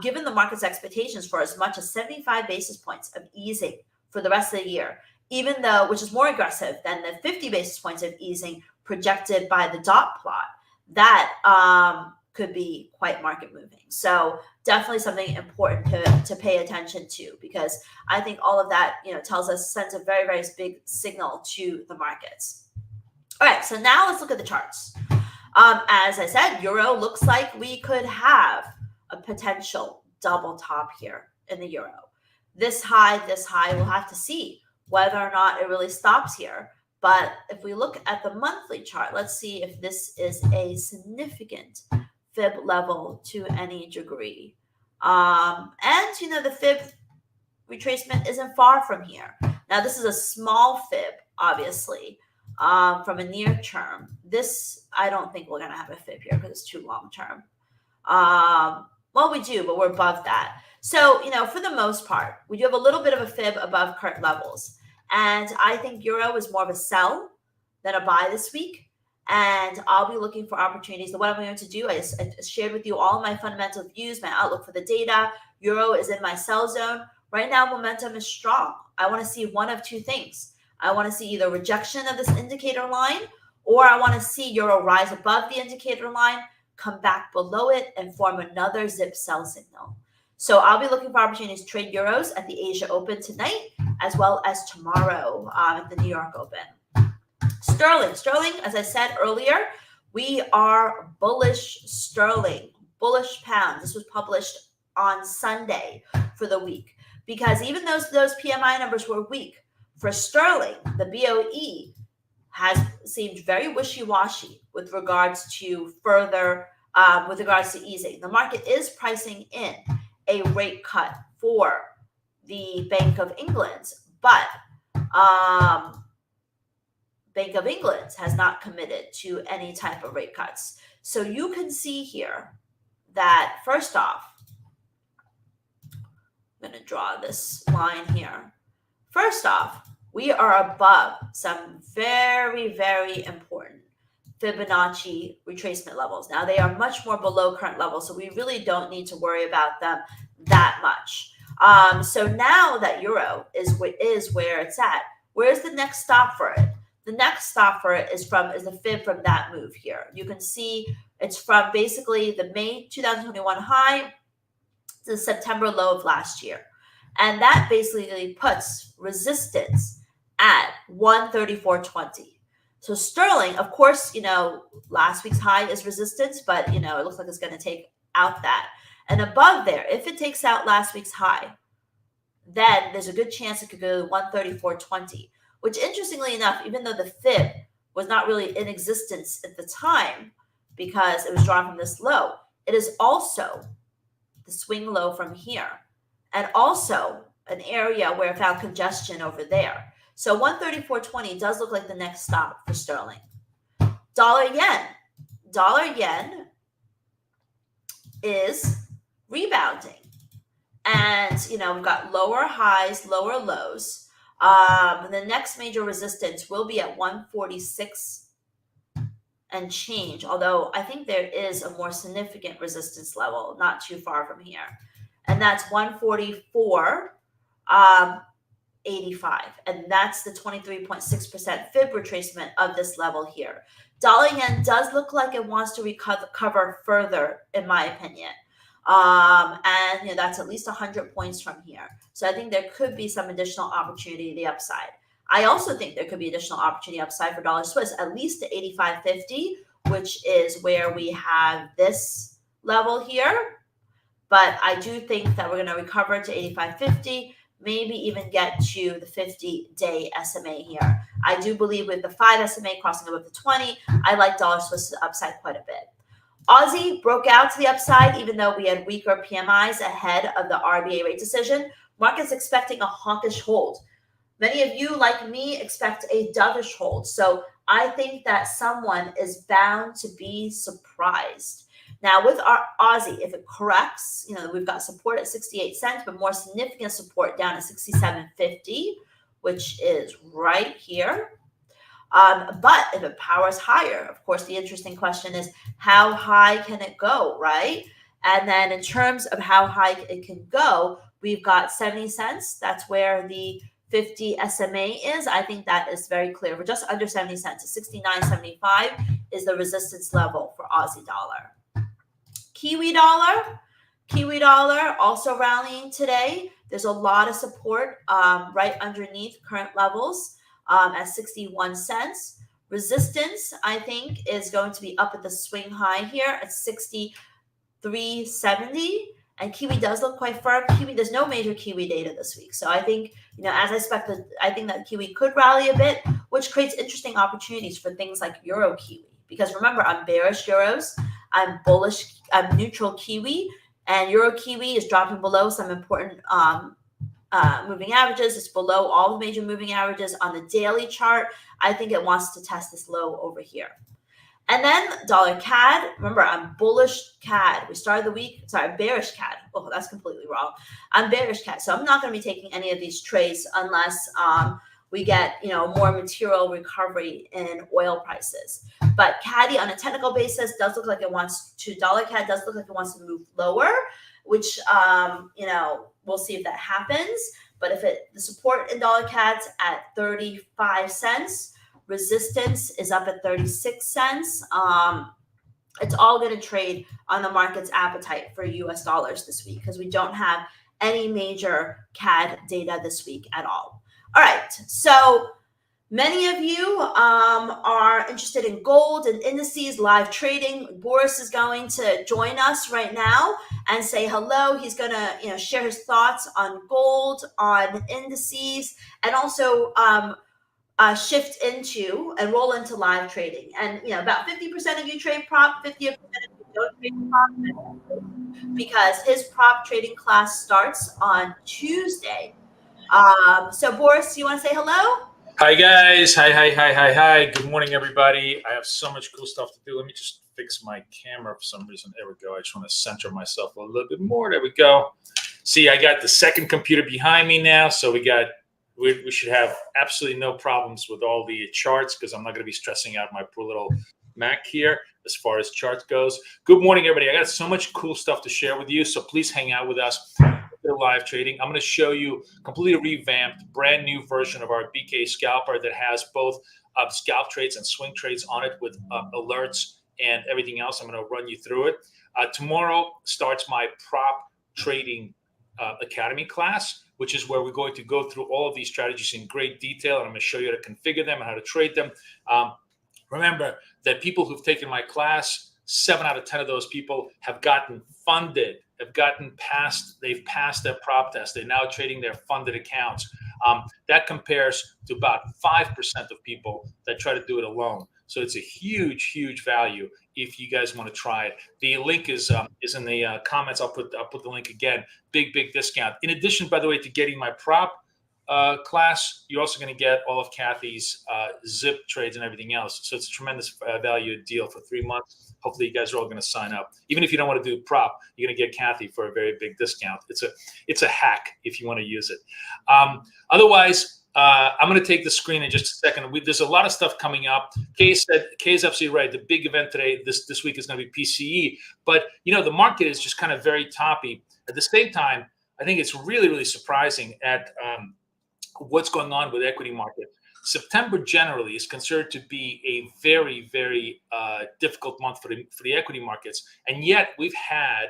given the market's expectations for as much as 75 basis points of easing for the rest of the year, even though, which is more aggressive than the 50 basis points of easing projected by the dot plot, that could be quite market moving. So definitely something important to pay attention to, because I think all of that, tells us, sends a very, very big signal to the markets. All right, so now let's look at the charts. As I said, euro looks like we could have a potential double top here in the euro. This high, we'll have to see whether or not it really stops here. But if we look at the monthly chart, let's see if this is a significant fib level to any degree. And the fib retracement isn't far from here. Now, this is a small fib, obviously, from a near term. This, I don't think we're going to have a fib here because it's too long term. Well, we do, but we're above that. So, for the most part, we do have a little bit of a fib above current levels. And I think euro is more of a sell than a buy this week. And I'll be looking for opportunities. So what I'm going to do, I shared with you all my fundamental views, my outlook for the data. Euro is in my sell zone. Right now, momentum is strong. I want to see one of two things. I want to see either rejection of this indicator line, or I want to see euro rise above the indicator line, come back below it, and form another zip sell signal. So I'll be looking for opportunities to trade euros at the Asia Open tonight, as well as tomorrow at the New York Open. Sterling, as I said earlier, we are bullish sterling, bullish pound. This was published on Sunday for the week, because even though those PMI numbers were weak, for sterling, the BOE has seemed very wishy-washy with regards to easing. The market is pricing in a rate cut for the Bank of England, but Bank of England has not committed to any type of rate cuts. So you can see here that, first off, I'm going to draw this line here. First off, we are above some very, very important Fibonacci retracement levels. Now, they are much more below current levels, so we really don't need to worry about them that much. So now that euro is where it's at, where's the next stop for it? The next stop for it is the fib from that move here. You can see it's from basically the May 2021 high to the September low of last year. And that basically puts resistance at 134.20. So sterling, of course, last week's high is resistance, but, it looks like it's going to take out that. And above there, if it takes out last week's high, then there's a good chance it could go to 134.20, which, interestingly enough, even though the fib was not really in existence at the time because it was drawn from this low, it is also the swing low from here, and also an area where I found congestion over there. So 134.20 does look like the next stop for sterling. Dollar yen is rebounding. And, we've got lower highs, lower lows. The next major resistance will be at 146 and change, although I think there is a more significant resistance level not too far from here. And that's 144.85. And that's the 23.6% fib retracement of this level here. Dollar yen does look like it wants to recover further, in my opinion. And that's at least 100 points from here. So I think there could be some additional opportunity to the upside. I also think there could be additional opportunity upside for dollar Swiss, at least to 85.50, which is where we have this level here. But I do think that we're going to recover to 85.50, maybe even get to the 50-day SMA here. I do believe with the 5 SMA crossing above the 20, I like dollar Swiss upside quite a bit. Aussie broke out to the upside, even though we had weaker PMIs ahead of the RBA rate decision. Markets expecting a hawkish hold. Many of you, like me, expect a dovish hold. So I think that someone is bound to be surprised. Now, with our Aussie, if it corrects, we've got support at 68 cents, but more significant support down at 67.50, which is right here. But if it powers higher, of course, the interesting question is how high can it go, right? And then in terms of how high it can go, we've got 70 cents. That's where the 50 SMA is. I think that is very clear. We're just under 70 cents. 69.75 is the resistance level for Aussie dollar. Kiwi dollar also rallying today. There's a lot of support right underneath current levels at 61 cents. Resistance, I think, is going to be up at the swing high here at 63.70. And Kiwi does look quite firm. Kiwi, there's no major Kiwi data this week. So I think, as I expected, I think that Kiwi could rally a bit, which creates interesting opportunities for things like Euro Kiwi. Because remember, I'm bearish Euros, I'm bullish, I'm neutral Kiwi, and Euro Kiwi is dropping below some important moving averages. It's below all the major moving averages on the daily chart. I think it wants to test this low over here. And then dollar CAD. Remember, I'm bullish CAD. We started the week, sorry, bearish CAD. Oh, that's completely wrong. I'm bearish CAD. So I'm not going to be taking any of these trades unless we get, more material recovery in oil prices. But CAD on a technical basis does look like it wants to, dollar CAD does look like it wants to move lower, which, we'll see if that happens. But if the support in dollar CAD's at 35 cents, resistance is up at 36 cents. It's all going to trade on the market's appetite for US dollars this week because we don't have any major CAD data this week at all. All right, so many of you are interested in gold and indices, live trading. Boris is going to join us right now and say hello. He's going to share his thoughts on gold, on indices, and also shift into and roll into live trading. And about 50% of you trade prop, 50% of you don't trade prop, because his prop trading class starts on Tuesday. So Boris, you want to say hello? Hi guys, hi. Good morning, everybody. I have so much cool stuff to do. Let me just fix my camera for some reason. There we go. I just want to center myself a little bit more. There we go. See, I got the second computer behind me now, so we should have absolutely no problems with all the charts because I'm not going to be stressing out my poor little Mac here as far as charts goes. Good morning, everybody. I got so much cool stuff to share with you, so please hang out with us. Live trading. I'm going to show you a completely revamped, brand new version of our BK Scalper that has both scalp trades and swing trades on it with alerts and everything else. I'm going to run you through it. Tomorrow starts my prop trading academy class, which is where we're going to go through all of these strategies in great detail, and I'm going to show you how to configure them and how to trade them. Remember that people who've taken my class, 7 out of 10 of those people have gotten funded, they've passed their prop test. They're now trading their funded accounts. That compares to about 5% of people that try to do it alone. So it's a huge, huge value if you guys want to try it. The link is in the comments. I'll put the link again. Big discount. In addition, by the way, to getting my prop class, you're also going to get all of Kathy's zip trades and everything else. So it's a tremendous value deal for 3 months. Hopefully you guys are all going to sign up. Even if you don't want to do prop, you're going to get Kathy for a very big discount. It's a hack if you want to use it. Otherwise, I'm going to take the screen in just a second. There's a lot of stuff coming up. Kay is absolutely right. The big event today, this week, is going to be PCE. But the market is just kind of very toppy. At the same time, I think it's really, really surprising at what's going on with equity market. September generally is considered to be a very, very difficult month for the equity markets, and yet we've had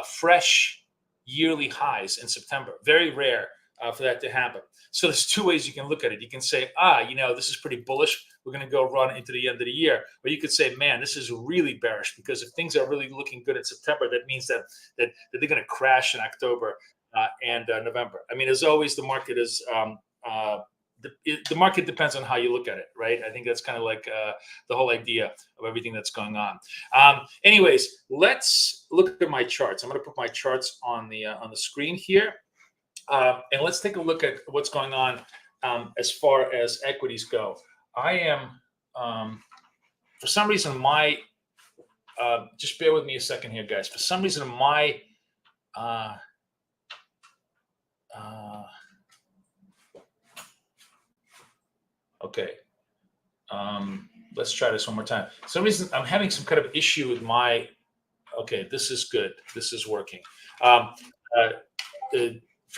fresh yearly highs in September. Very rare for that to happen. So there's two ways you can look at it. You can say, this is pretty bullish. We're going to go run into the end of the year. Or you could say, man, this is really bearish, because if things are really looking good in September, that means that they're going to crash in October and November. I mean, as always, the market is the market depends on how you look at it, right? I think that's kind of like the whole idea of everything that's going on. Anyways, let's look at my charts. I'm going to put my charts on the screen here, and let's take a look at what's going on as far as equities go. I am, for some reason, just bear with me a second here, guys. For some reason, okay. Let's try this one more time. For some reason, I'm having some kind of issue with my, okay, this is good. This is working. For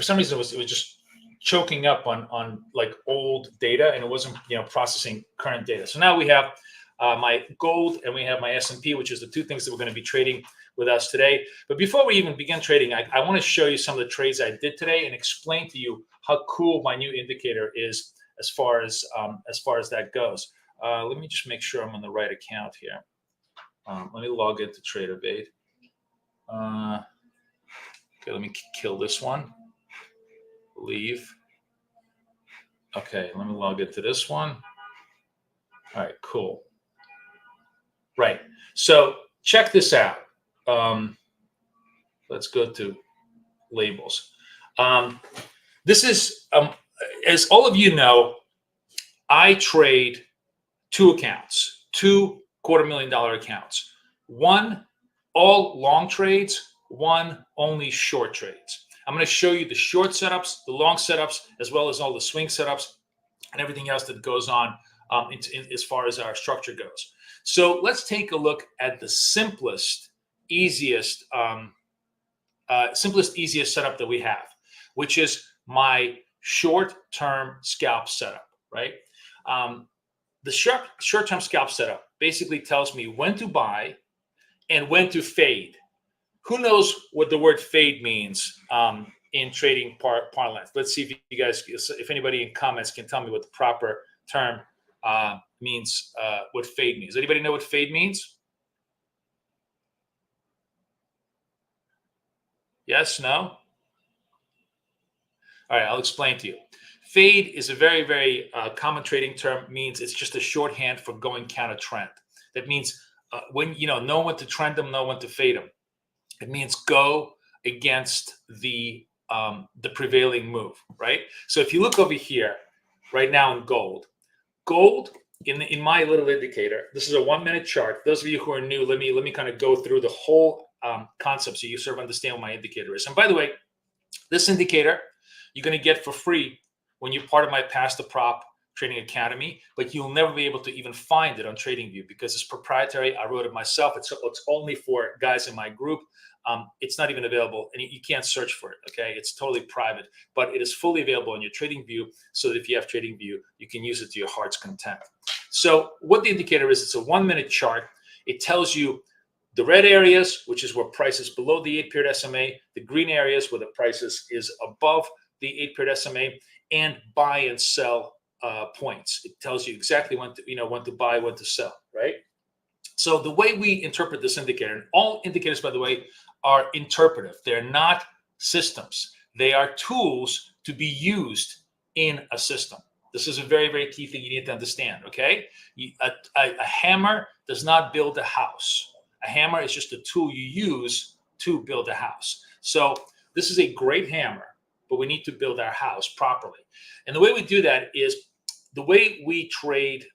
some reason, it was just choking up on like old data, and it wasn't processing current data. So now we have my gold and we have my S&P, which is the two things that we're going to be trading with us today. But before we even begin trading, I want to show you some of the trades I did today and explain to you how cool my new indicator is as far as that goes. Let me just make sure I'm on the right account here. Let me log into TradeOvate. Okay, let me kill this one. Leave. Okay, let me log into this one. All right, cool. Right. So check this out. Let's go to labels. This is, as all of you know, I trade two accounts, two $250,000 accounts. One, all long trades, one, only short trades. I'm going to show you the short setups, the long setups, as well as all the swing setups and everything else that goes on as far as our structure goes. So let's take a look at the simplest, easiest setup that we have, which is my short-term scalp setup, right? The short-term scalp setup basically tells me when to buy and when to fade. Who knows what the word fade means in trading parlance? Let's see if anybody in comments can tell me what the proper term means, what fade means. Anybody know what fade means? Yes, no? All right, I'll explain to you. Fade is a very, very common trading term. Means it's just a shorthand for going counter trend. That means when know when to trend them, know when to fade them. It means go against the prevailing move, right? So if you look over here, right now in gold in my little indicator, this is a 1 minute chart. Those of you who are new, let me kind of go through the whole concept so you sort of understand what my indicator is. And by the way, this indicator you're going to get for free when you're part of my Pass the Prop Trading Academy, but you'll never be able to even find it on TradingView because it's proprietary. I wrote it myself. It's only for guys in my group. It's not even available, and you can't search for it, okay? It's totally private, but it is fully available on your TradingView so that if you have TradingView, you can use it to your heart's content. So what the indicator is, it's a 1 minute chart. It tells you the red areas, which is where price is below the 8-period SMA, the green areas where the price is above the 8-period SMA, and buy and sell points. It tells you exactly when to buy, when to sell, right? So the way we interpret this indicator, and all indicators, by the way, are interpretive. They're not systems. They are tools to be used in a system. This is a very, very key thing you need to understand, okay? A hammer does not build a house. A hammer is just a tool you use to build a house. So this is a great hammer, but we need to build our house properly. And the way we do that is the way we trade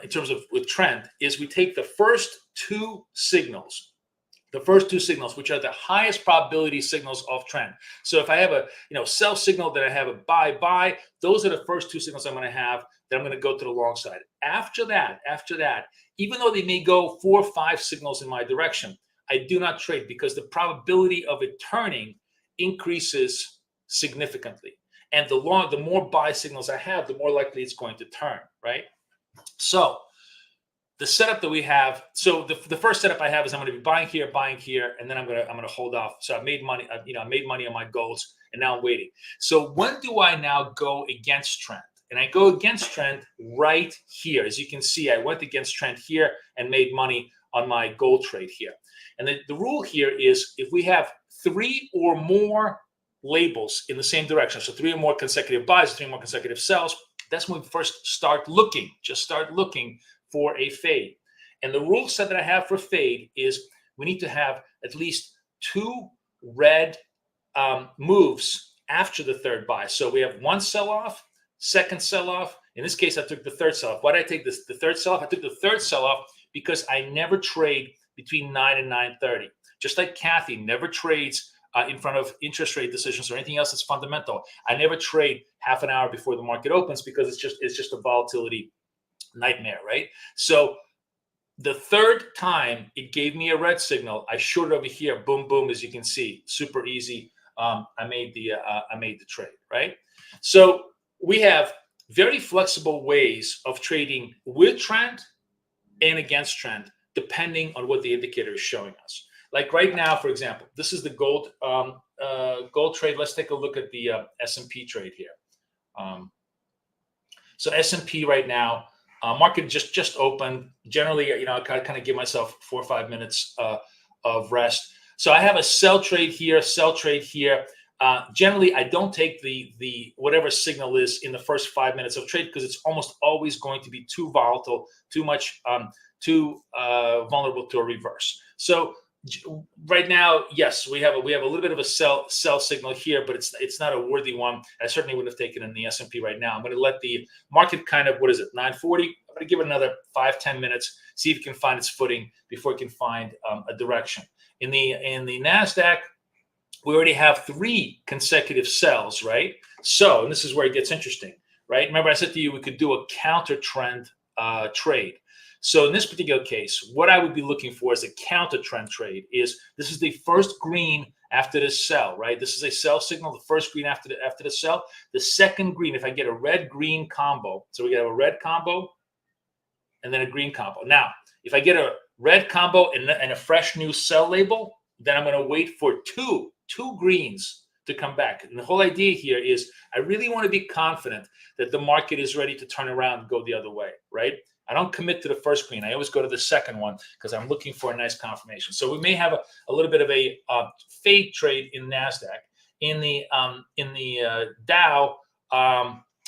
in terms of with trend is we take the first two signals, which are the highest probability signals of trend. So if I have a sell signal, that I have a buy, those are the first two signals I'm going to have that I'm going to go to the long side. After that, even though they may go 4 or 5 signals in my direction, I do not trade because the probability of it turning increases significantly. And the more buy signals I have, the more likely it's going to turn, right? So the setup that we have, so the first setup I have is I'm going to be buying here, and then I'm going to hold off. So I made money, I made money on my golds, and now I'm waiting. So when do I now go against trend? And I go against trend right here. As you can see, I went against trend here and made money on my gold trade here. And the rule here is if we have 3 or more labels in the same direction, so 3 or more consecutive buys, 3 or more consecutive sells, that's when we first start looking for a fade. And the rule set that I have for fade is we need to have at least 2 red moves after the third buy. So we have 1 sell-off, second sell-off. In this case, I took the third sell-off. Why did I take the third sell-off? I took the third sell-off because I never trade between 9 and 9:30. Just like Kathy never trades in front of interest rate decisions or anything else that's fundamental. I never trade half an hour before the market opens because it's just a volatility nightmare, right? So the third time it gave me a red signal, I shorted over here, boom, boom, as you can see, super easy. I made the trade, right? So we have very flexible ways of trading with trend and against trend, depending on what the indicator is showing us. Like right now, for example, this is the gold gold trade. Let's take a look at the S&P trade here. So S&P right now, market just opened. Generally, I kind of give myself 4 or 5 minutes of rest. So I have a sell trade here, sell trade here. Generally, I don't take the whatever signal is in the first 5 minutes of trade because it's almost always going to be too volatile, too much, too vulnerable to a reverse. So right now, yes, we have a little bit of a sell signal here, but it's not a worthy one. I certainly wouldn't have taken in the S&P right now. I'm going to let the market kind of, what is it, 9:40? I'm going to give it another 5-10 minutes, see if it can find its footing before it can find a direction. In the NASDAQ, we already have 3 consecutive sells, right? So, and this is where it gets interesting, right? Remember I said to you we could do a counter trend trade. So in this particular case, what I would be looking for as a counter trend trade is this is the first green after the sell, right? This is a sell signal, the first green after the sell. The second green, if I get a red-green combo, so we have a red combo and then a green combo. Now, if I get a red combo and a fresh new sell label, then I'm going to wait for two greens to come back. And the whole idea here is I really want to be confident that the market is ready to turn around and go the other way, right? I don't commit to the first green. I always go to the second one because I'm looking for a nice confirmation. So we may have a little bit of a fade trade in NASDAQ. In the Dow,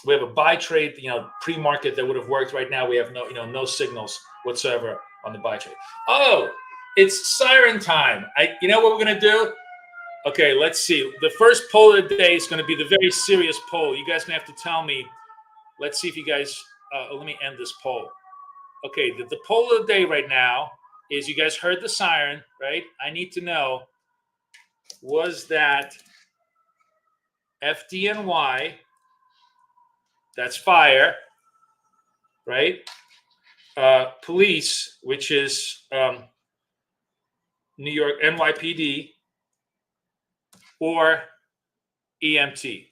we have a buy trade, pre-market that would have worked. Right now we have no signals whatsoever on the buy trade. Oh, it's siren time. You know what we're going to do? Okay, let's see. The first poll of the day is going to be the very serious poll. You guys may have to tell me. Let's see if you guys, let me end this poll. Okay, the poll of the day right now is, you guys heard the siren, right? I need to know, was that FDNY, that's fire, right? Police, which is New York NYPD, or EMT?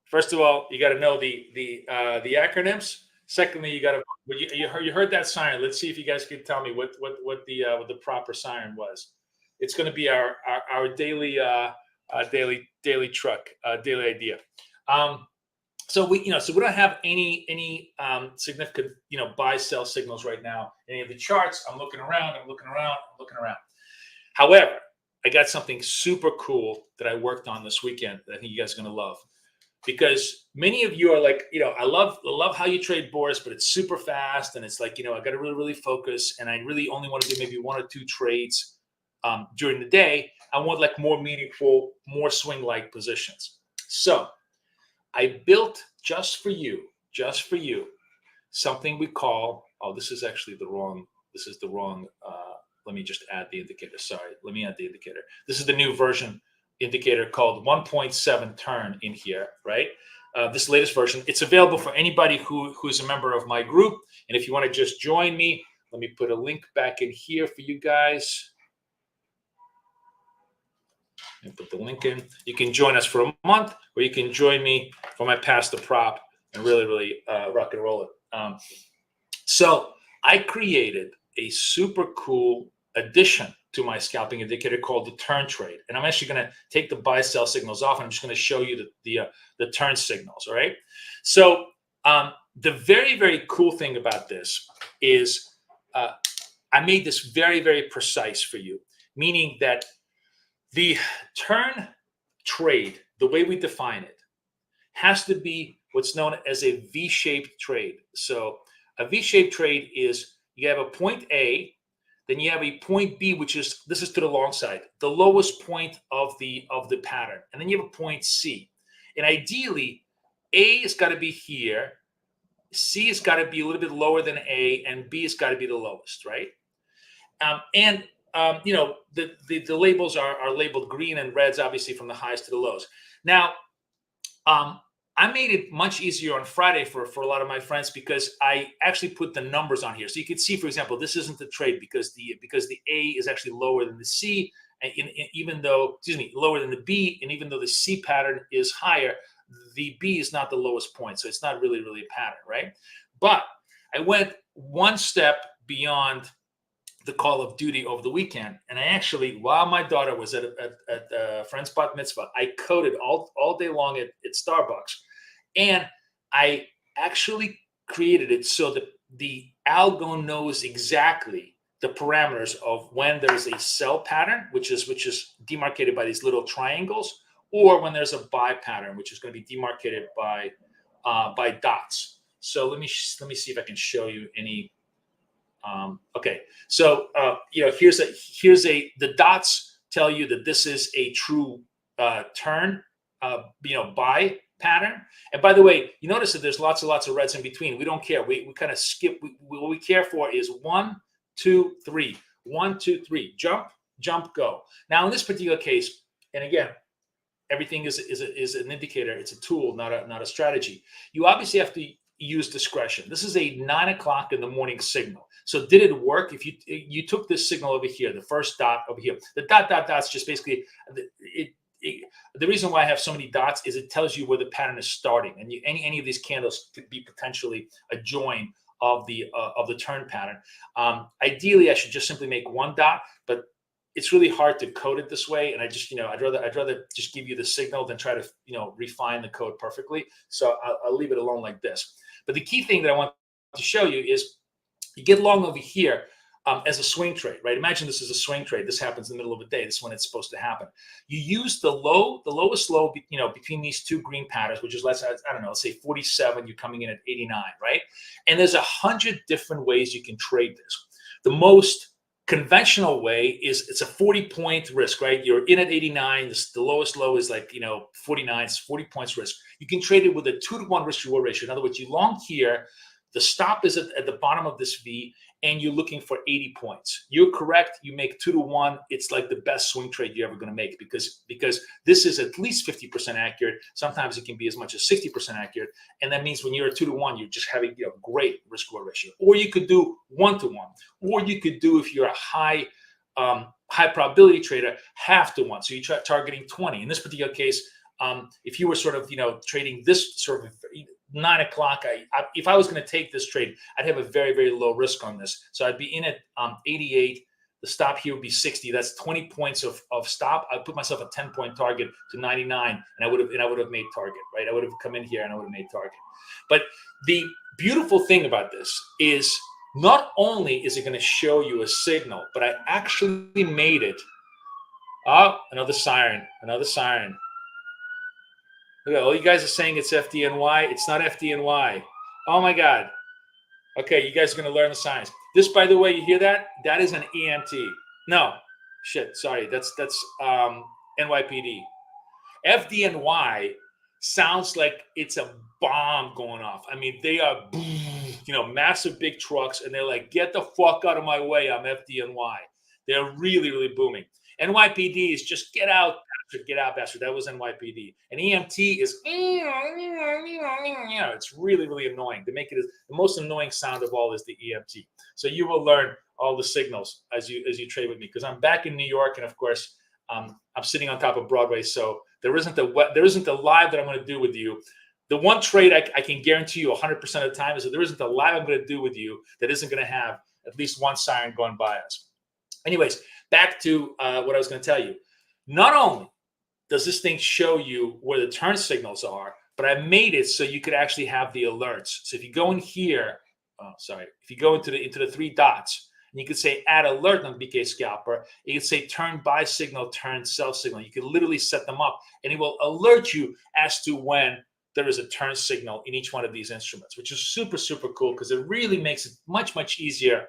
First of all, you got to know the acronyms. Secondly, you got to you heard that siren. Let's see if you guys can tell me what the proper siren was. It's going to be our daily truck daily idea. So we don't have any significant buy sell signals right now. Any of the charts? I'm looking around. However, I got something super cool that I worked on this weekend that I think you guys are going to love. Because many of you are like, I love how you trade, Boris, but it's super fast. And it's like, I got to really, really focus. And I really only want to do maybe 1 or 2 trades during the day. I want like more meaningful, more swing-like positions. So I built just for you, something we call, this is actually the wrong, let me just add the indicator. Sorry, let me add the indicator. This is the new version indicator called 1.7 turn in here, right? This latest version. It's available for anybody who's a member of my group. And if you want to just join me, let me put a link back in here for you guys. And put the link in. You can join us for a month, or you can join me for my pass the prop and really, really rock and roll it. So I created a super cool addition to my scalping indicator called the turn trade. And I'm actually going to take the buy sell signals off, and I'm just going to show you the turn signals. All right. So the very, very cool thing about this is I made this very, very precise for you, meaning that the turn trade, the way we define it, has to be what's known as a V-shaped trade. So a V-shaped trade is you have a point A, then you have a point B, this is to the long side, the lowest point of the pattern. And then you have a point C. And ideally, A has got to be here, C has got to be a little bit lower than A, and B has got to be the lowest, right? The labels are labeled green and reds, obviously from the highs to the lows. Now, I made it much easier on Friday for a lot of my friends because I actually put the numbers on here. So you can see, for example, this isn't the trade because the A is actually lower than the C, and lower than the B, and even though the C pattern is higher, the B is not the lowest point. So it's not really a pattern, right? But I went one step beyond the call of duty over the weekend. And I actually, while my daughter was at a friend's bat mitzvah, I coded all day long at Starbucks. And I actually created it so that the algo knows exactly the parameters of when there's a sell pattern, which is demarcated by these little triangles, or when there's a buy pattern, which is going to be demarcated by dots. So let me see if I can show you any. Okay, so the dots tell you that this is a true turn, buy pattern. And by the way, you notice that there's lots and lots of reds in between. We don't care. We kind of skip. What we care for is 1, 2, 3. 1, 2, 3. Jump, go. Now in this particular case, and again, everything is an indicator. It's a tool, not a strategy. You obviously have to use discretion. This is a 9 o'clock in the morning signal. So did it work? If you took this signal over here, the first dot over here, the dot's just basically the reason why I have so many dots is it tells you where the pattern is starting, and any of these candles could be potentially a join of the turn pattern. Ideally, I should just simply make one dot, but it's really hard to code it this way. And I just, I'd rather just give you the signal than try to, refine the code perfectly. So I'll leave it alone like this. But the key thing that I want to show you is you get long over here as a swing trade, right? Imagine this is a swing trade. This happens in the middle of the day. This is when it's supposed to happen. You use the lowest low, between these two green patterns, which is let's say 47. You're coming in at 89, right? And there's 100 different ways you can trade this. The most conventional way is it's a 40-point risk, right? You're in at 89. The lowest low is 49. It's 40 points risk. You can trade it with a 2-to-1 risk-reward ratio. In other words, you long here. The stop is at the bottom of this V, and you're looking for 80 points. You're correct. You make 2-to-1. It's like the best swing trade you're ever going to make because this is at least 50% accurate. Sometimes it can be as much as 60% accurate. And that means when you're at 2-to-1, you're just having a great risk-reward ratio. Or you could do 1-to-1. Or you could do, if you're a high probability trader, half to 1. So you're targeting 20. In this particular case, if you were sort of, trading this sort of 9 o'clock, if I was going to take this trade, I'd have a very, very low risk on this. So I'd be in at 88. The stop here would be 60. That's 20 points of stop. I put myself a 10-point target to 99, and I would have made target, right? I would have come in here and I would have made target. But the beautiful thing about this is not only is it going to show you a signal, but I actually made it. Oh, another siren. Look, all you guys are saying it's FDNY. It's not FDNY. Oh my God. Okay, you guys are going to learn the science. This, by the way, you hear that? That is an EMT. No, shit. Sorry, that's NYPD. FDNY sounds like it's a bomb going off. I mean, they are, massive big trucks, and they're like, get the fuck out of my way. I'm FDNY. They're really, really booming. NYPD is just get out bastard. That was NYPD. And EMT is, it's really, really annoying. They make it the most annoying sound of all is the EMT. So you will learn all the signals as you trade with me, because I'm back in New York, and of course, I'm sitting on top of Broadway. So there isn't a live that I'm going to do with you. The one trade I can guarantee you 100% of the time is that there isn't a live I'm going to do with you that isn't going to have at least one siren going by us. Anyways, back to what I was going to tell you. Not only does this thing show you where the turn signals are, but I made it so you could actually have the alerts. So if you go in here, if you go into the 3 dots, and you could say add alert on BK Scalper, you could say turn buy signal, turn sell signal. You can literally set them up, and it will alert you as to when there is a turn signal in each one of these instruments, which is super, super cool because it really makes it much, much easier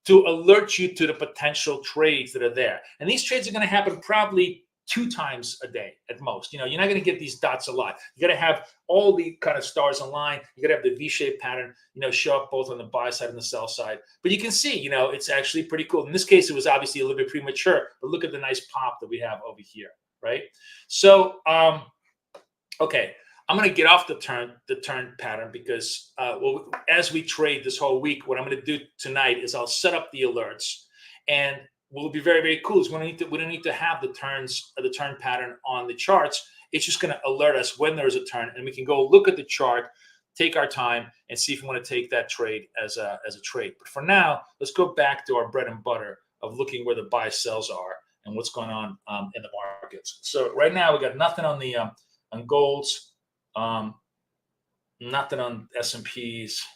to alert you to the potential trades that are there. And these trades are going to happen probably 2 times a day at most. You're not going to get these dots a lot. You got to have all the kind of stars align. You got to have the V-shaped pattern, show up both on the buy side and the sell side. But you can see, it's actually pretty cool. In this case, it was obviously a little bit premature, but look at the nice pop that we have over here, right? So, okay, I'm going to get off the turn pattern because, as we trade this whole week, what I'm going to do tonight is I'll set up the alerts, and will be very, very cool is we don't need to have the turn pattern on the charts. It's just going to alert us when there's a turn, and we can go look at the chart, take our time, and see if we want to take that trade as a trade. But for now, let's go back to our bread and butter of looking where the buy sells are and what's going on in the markets. So right now we got nothing on the on golds, nothing on S&Ps.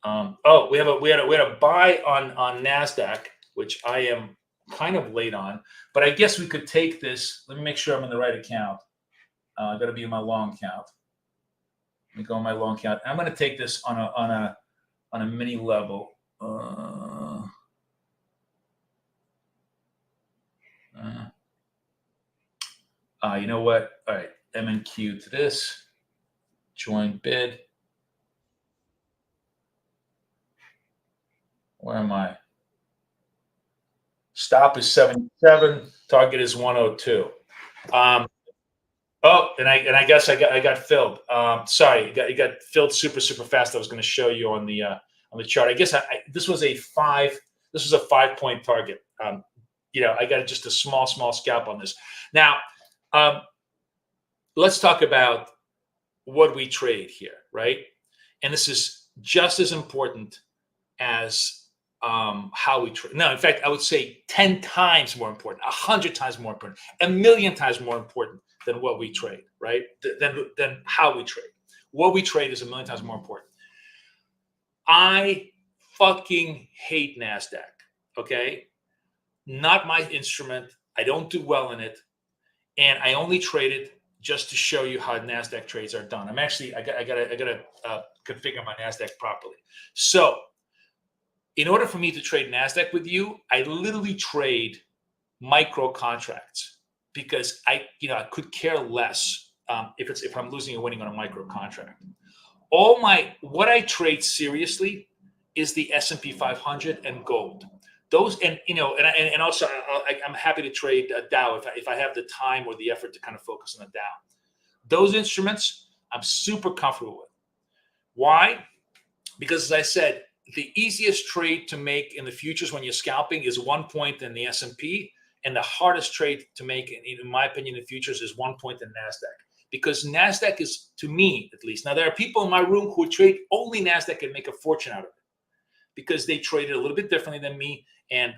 We had a buy on NASDAQ, which I am kind of late on, but I guess we could take this. Let me make sure I'm in the right account. I got to be in my long count. Let me go on my long count. I'm going to take this on a mini level. You know what? All right, MNQ to this. Join bid. Where am I? Stop is 77. Target is 102. And I guess I got filled. Sorry, it got filled super fast. I was going to show you on the chart. I guess this was a 5-point target. I got just a small scalp on this. Now, let's talk about what we trade here, right? And this is just as important as how we trade. No, in fact, I would say 10 times more important, 100 times more important, 1,000,000 times more important than what we trade, right? Than how we trade. What we trade is 1,000,000 times more important. I fucking hate NASDAQ, okay? Not my instrument. I don't do well in it. And I only trade it just to show you how NASDAQ trades are done. I gotta configure my NASDAQ properly. So, in order for me to trade NASDAQ with you, I literally trade micro contracts because I could care less if I'm losing or winning on a micro contract. What I trade seriously is the S&P 500 and gold. Those and also I'm happy to trade Dow if I have the time or the effort to kind of focus on the Dow. Those instruments I'm super comfortable with. Why? Because as I said, the easiest trade to make in the futures when you're scalping is 1 point in the S&P, and the hardest trade to make, in my opinion, in the futures is 1 point in NASDAQ. Because NASDAQ is, to me at least, now there are people in my room who trade only NASDAQ and make a fortune out of it because they trade it a little bit differently than me, and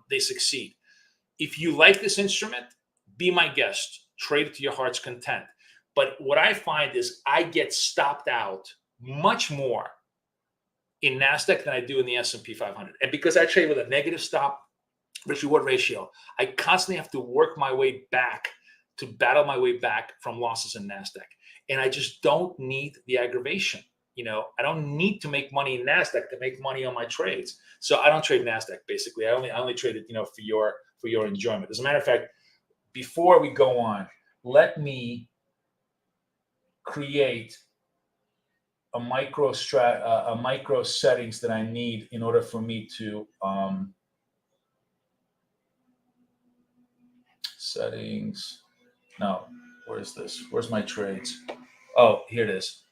they succeed. If you like this instrument, be my guest. Trade it to your heart's content. But what I find is I get stopped out much more in NASDAQ than I do in the S&P 500. And because I trade with a negative stop risk reward ratio, I constantly have to work my way back to battle my way back from losses in NASDAQ. And I just don't need the aggravation. I don't need to make money in NASDAQ to make money on my trades. So I don't trade NASDAQ, basically. I only trade it, for your enjoyment. As a matter of fact, before we go on, let me create a micro settings that I need in order for me to settings. No, where's this? Where's my trades? Oh, here it is.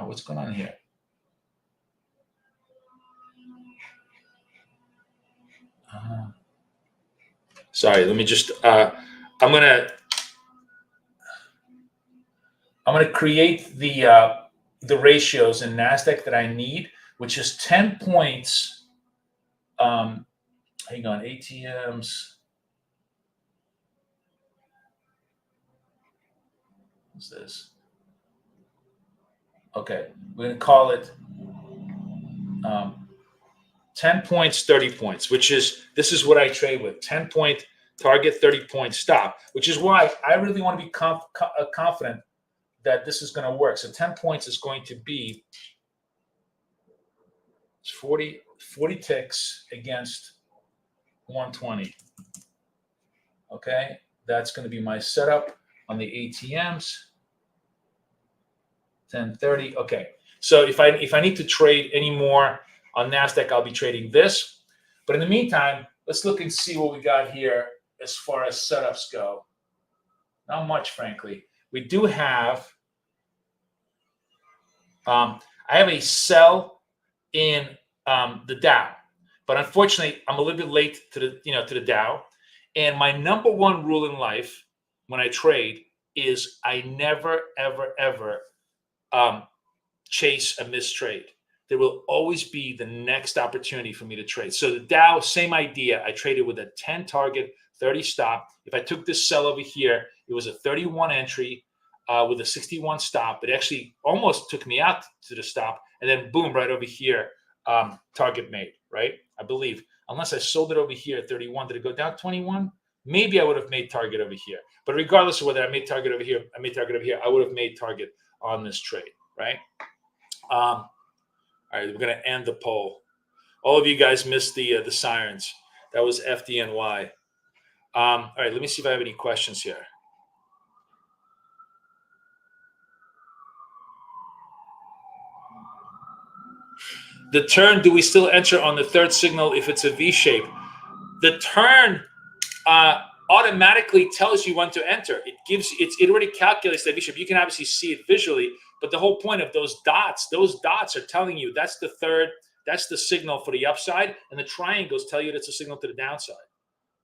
What's going on here? Sorry, let me just. I'm gonna create the ratios in NASDAQ that I need, which is 10 points. Hang on, ATMs. What's this? Okay, we're going to call it 10 points, 30 points, this is what I trade with. 10-point target, 30-point stop, which is why I really want to be confident that this is going to work. So 10 points is going to be 40 ticks against 120. Okay, that's going to be my setup on the ATMs. 10:30. Okay, so if I need to trade any more on NASDAQ, I'll be trading this. But in the meantime, let's look and see what we got here as far as setups go. Not much, frankly. We do have. I have a sell in the Dow, but unfortunately, I'm a little bit late to the Dow. And my number one rule in life when I trade is I never, ever, ever chase a missed trade. There will always be the next opportunity for me to trade. So the Dow, same idea. I traded with a 10 target, 30 stop. If I took this sell over here, it was a 31 entry with a 61 stop. It actually almost took me out to the stop. And then boom, right over here, target made, right? I believe. Unless I sold it over here at 31. Did it go down 21? Maybe I would have made target over here. But regardless of whether I made target over here, I would have made target on this trade, right? All right, we're going to end the poll. All of you guys missed the sirens. That was FDNY. All right, let me see if I have any questions here. The turn, do we still enter on the third signal if it's a V shape? The turn automatically tells you when to enter. It already calculates that V shape. You can obviously see it visually, but the whole point of those dots are telling you that's the third, that's the signal for the upside, and the triangles tell you that's a signal to the downside.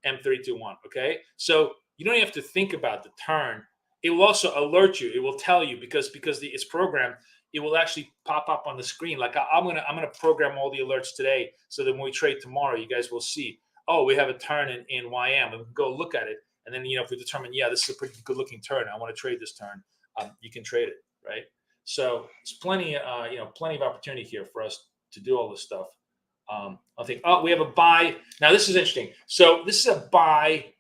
M321. Okay, so you don't have to think about the turn. It will also alert you. It will tell you because it's programmed. It will actually pop up on the screen. Like I'm gonna program all the alerts today, so that when we trade tomorrow, you guys will see. Oh, we have a turn in YM, and we can go look at it. And then if we determine, yeah, this is a pretty good looking turn, I want to trade this turn. You can trade it, right? So there's plenty of opportunity here for us to do all this stuff. I think. Oh, we have a buy. Now this is interesting. So this is a buy.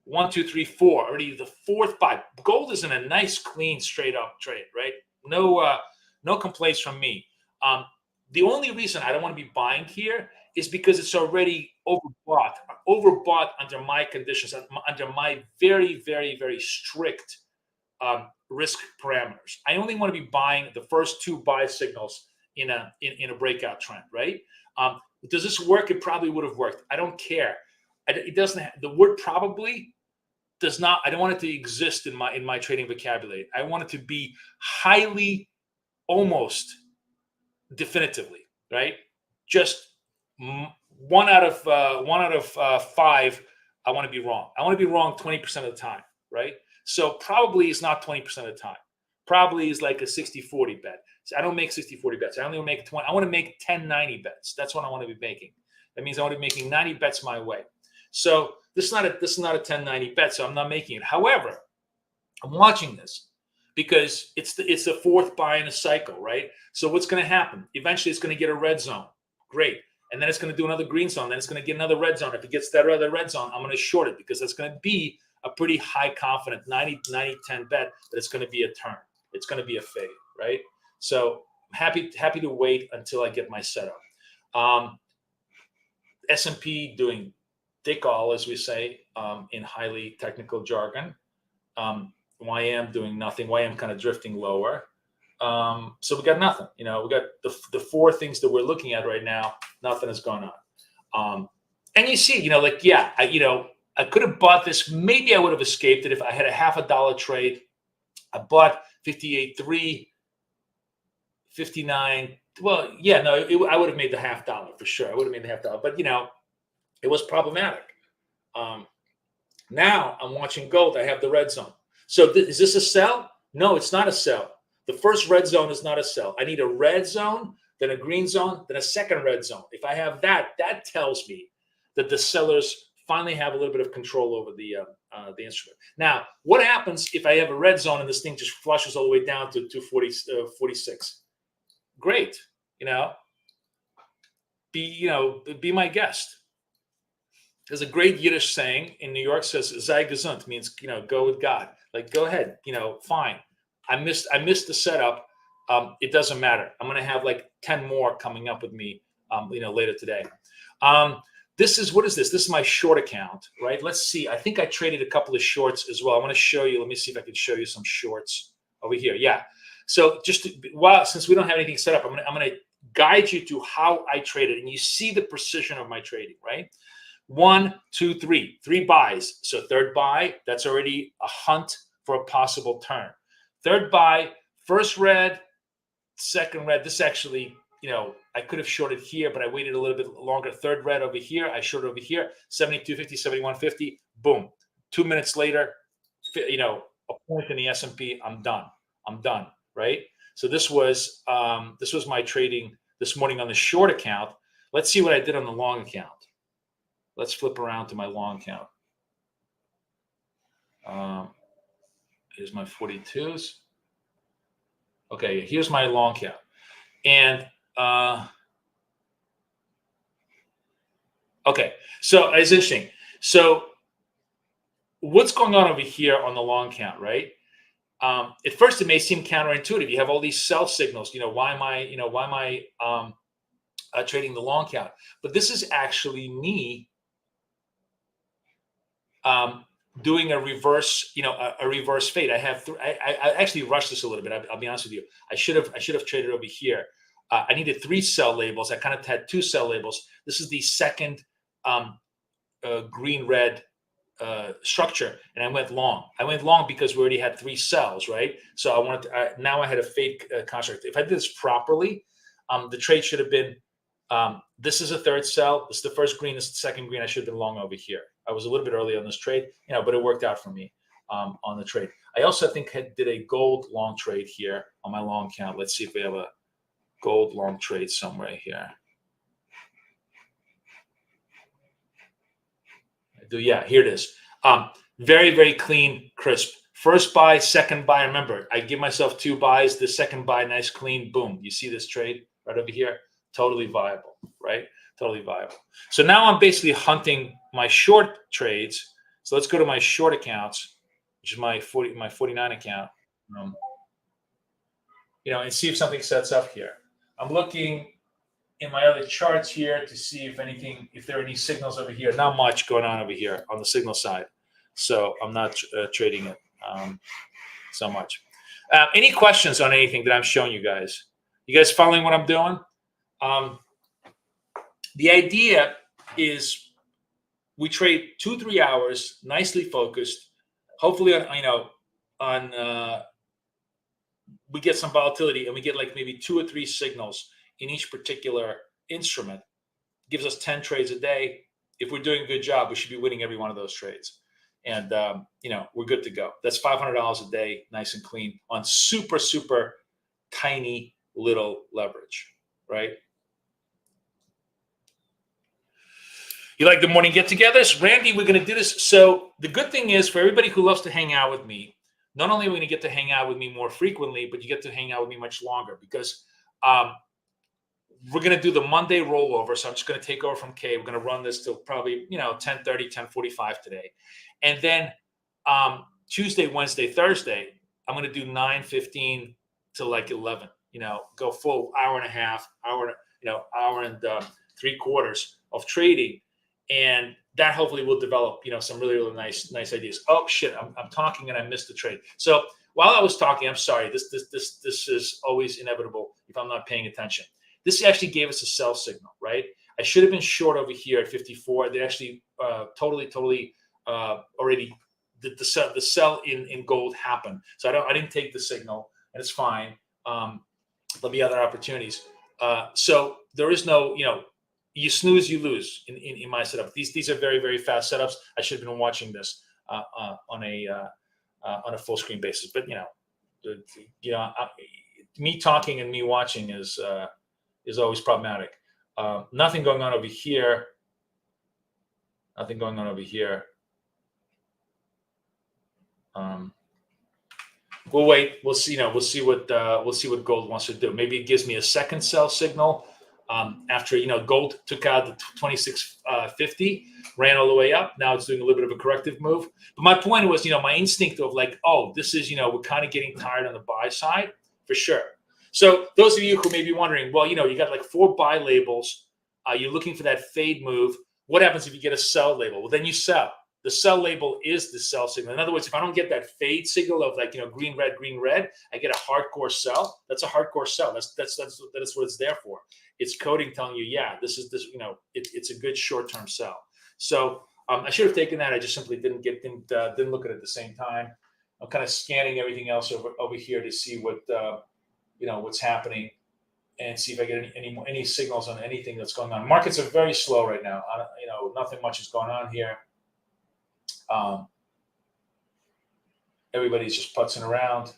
1, 2, 3, 4. Already the fourth buy. Gold is in a nice, clean, straight up trade, right? No complaints from me. The only reason I don't want to be buying here is because it's already overbought under my conditions, under my very, very, very strict risk parameters. I only want to be buying the first two buy signals in a breakout trend, right? Does this work? It probably would have worked. I don't care. It doesn't. The word probably does not. I don't want it to exist in my trading vocabulary. I want it to be highly, almost definitively, right? Just 1 out of 5. I want to be wrong. I want to be wrong 20% of the time, right? So probably is not 20% of the time. Probably is like a 60-40 bet. So I don't make 60-40 bets. I only make 20. I want to make 10-90 bets. That's what I want to be making. That means I want to be making 90 bets my way. So this is not a 10-90 bet. So I'm not making it. However, I'm watching this because it's the fourth buy in a cycle, right? So what's going to happen? Eventually, it's going to get a red zone. Great. And then it's going to do another green zone. Then it's going to get another red zone. If it gets that other red zone, I'm going to short it because that's going to be a pretty high confident 90-10 bet that it's going to be a turn. It's going to be a fade, right? So I'm happy to wait until I get my setup. S&P doing dick all, as we say, in highly technical jargon. YM doing nothing. YM kind of drifting lower. So we got nothing. We got the four things that we're looking at right now. Nothing has gone on. And you see, I could have bought this. Maybe I would have escaped it if I had a $0.50 trade. I bought 58.3, 59. Well, yeah, no, I would have made the $0.50 for sure. I would have made the $0.50, but it was problematic. Now I'm watching gold. I have the red zone. So is this a sell? No, it's not a sell. The first red zone is not a sell. I need a red zone, then a green zone, then a second red zone. If I have that tells me that the sellers finally have a little bit of control over the instrument. Now, what happens if I have a red zone and this thing just flushes all the way down to 246? Great, be my guest. There's a great Yiddish saying in New York says "Sei gesund," means go with God. Like go ahead, fine. I missed the setup. It doesn't matter. I'm gonna have like 10 more coming up with me, later today. this is, what is this? This is my short account, right? Let's see. I think I traded a couple of shorts as well. I want to show you. Let me see if I can show you some shorts over here. Yeah. So just since we don't have anything set up, I'm gonna guide you to how I traded, and you see the precision of my trading, right? 1, 2, 3, 3 buys. So third buy, that's already a hunt for a possible turn. Third buy, first red, second red. This actually, I could have shorted here, but I waited a little bit longer. Third red over here, I shorted over here, 72.50, 71.50, boom. 2 minutes later, a point in the S&P, I'm done, right? So this was my trading this morning on the short account. Let's see what I did on the long account. Let's flip around to my long account. Here's my 42s. Okay, here's my long account. And okay, so it's interesting. So what's going on over here on the long account, right? At first, it may seem counterintuitive. You have all these sell signals. Why am I trading the long account? But this is actually me doing a reverse, a reverse fade. I have I actually rushed this a little bit. I'll be honest with you. I should have traded over here. I needed 3 sell labels. I kind of had 2 sell labels. This is the second green red structure, and I went long. I went long because we already had 3 sells, right? So I wanted to, now I had a fade construct. If I did this properly, the trade should have been, this is a third sell. This is the first green. This is the second green. I should have been long over here. I was a little bit early on this trade, but it worked out for me on the trade. I also think did a gold long trade here on my long account. Let's see if we have a gold long trade somewhere here. Yeah, here it is. Very, very clean, crisp. First buy, second buy. Remember, I give myself 2 buys. The second buy, nice, clean, boom. You see this trade right over here? Totally viable, right? Totally viable. So now I'm basically hunting my short trades. So let's go to my short accounts, which is my 49 account, and see if something sets up here. I'm looking in my other charts here to see if there are any signals over here. Not much going on over here on the signal side. So I'm not trading it so much. Any questions on anything that I'm showing you guys? You guys following what I'm doing? The idea is we trade 2-3 hours, nicely focused. Hopefully, we get some volatility, and we get like maybe 2 or 3 signals in each particular instrument. Gives us 10 trades a day. If we're doing a good job, we should be winning every one of those trades. And, we're good to go. That's $500 a day, nice and clean on super, super tiny little leverage, right? You like the morning get-togethers? Randy, we're going to do this. So the good thing is, for everybody who loves to hang out with me, not only are we going to get to hang out with me more frequently, but you get to hang out with me much longer, because we're going to do the Monday rollover. So I'm just going to take over from Kay. We're going to run this till probably, 10:30, 10:45 today. And then Tuesday, Wednesday, Thursday, I'm going to do 9:15 to like 11, go full hour and a half, hour and 3/4 of trading. And that hopefully will develop, some really, really nice ideas. Oh shit, I'm talking and I missed the trade. So while I was talking, I'm sorry. This is always inevitable if I'm not paying attention. This actually gave us a sell signal, right? I should have been short over here at 54. They actually totally already the sell in gold happened. So I didn't take the signal, and it's fine. There'll be other opportunities. So there is no, you snooze, you lose in my setup. These are very, very fast setups. I should have been watching this on a full screen basis. But me talking and me watching is always problematic. Nothing going on over here. Nothing going on over here. We'll wait. We'll see. We'll see what gold wants to do. Maybe it gives me a second sell signal. After gold took out the 26.50, ran all the way up. Now it's doing a little bit of a corrective move. But my point was, my instinct of like, oh, this is, we're kind of getting tired on the buy side for sure. So those of you who may be wondering, well, you got like 4 buy labels. You're looking for that fade move. What happens if you get a sell label? Well, then you sell. The sell label is the sell signal. In other words, if I don't get that fade signal of like, green, red, I get a hardcore sell. That's a hardcore sell. That's what it's there for. It's coding telling you, yeah, this, it's a good short-term sell. So I should have taken that. I just simply didn't look at it at the same time. I'm kind of scanning everything else over here to see what, what's happening and see if I get any signals on anything that's going on. Markets are very slow right now. Nothing much is going on here. Everybody's just putzing around.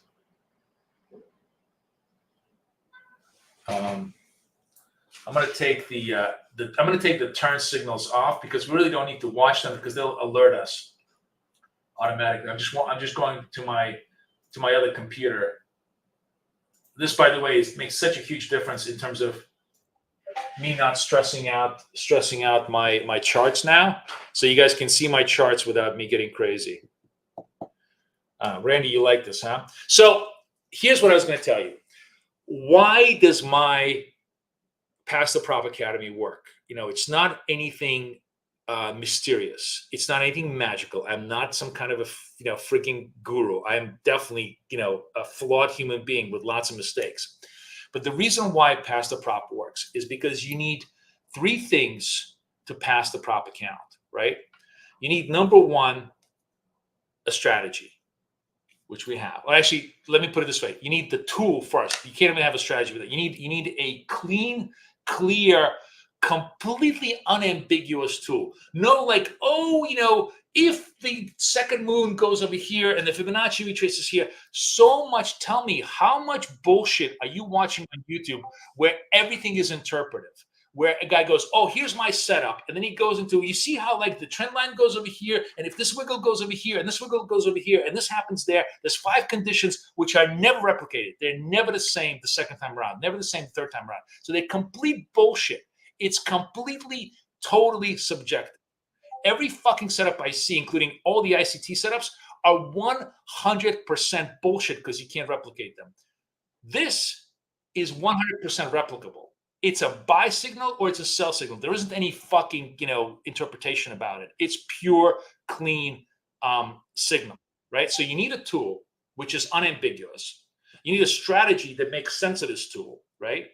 I'm going to take the turn signals off because we really don't need to watch them because they'll alert us automatically. I'm just going to my other computer. This, by the way, makes such a huge difference in terms of me not stressing out my charts now, so you guys can see my charts without me getting crazy. Randy, you like this, huh? So here's what I was going to tell you. Why does my Pass the Prop Academy work? It's not anything mysterious. It's not anything magical. I'm not some kind of a freaking guru. I am definitely a flawed human being with lots of mistakes. But the reason why Pass the Prop works is because you need 3 things to pass the prop account, right? You need, number one, a strategy, which we have. Well, actually, let me put it this way. You need the tool first. You can't even have a strategy with it. You need a clean, clear, completely unambiguous tool. No, like, if the second moon goes over here and the Fibonacci retraces here, so much, tell me, how much bullshit are you watching on YouTube where everything is interpretive? Where a guy goes, oh, here's my setup. And then he goes into, you see how like the trend line goes over here. And if this wiggle goes over here and this wiggle goes over here and this happens there, there's 5 conditions which are never replicated. They're never the same the second time around, never the same the third time around. So they're complete bullshit. It's completely, totally subjective. Every fucking setup I see, including all the ICT setups, are 100% bullshit because you can't replicate them. This is 100% replicable. It's a buy signal or it's a sell signal. There isn't any fucking, interpretation about it. It's pure, clean signal, right? So you need a tool which is unambiguous. You need a strategy that makes sense of this tool, right?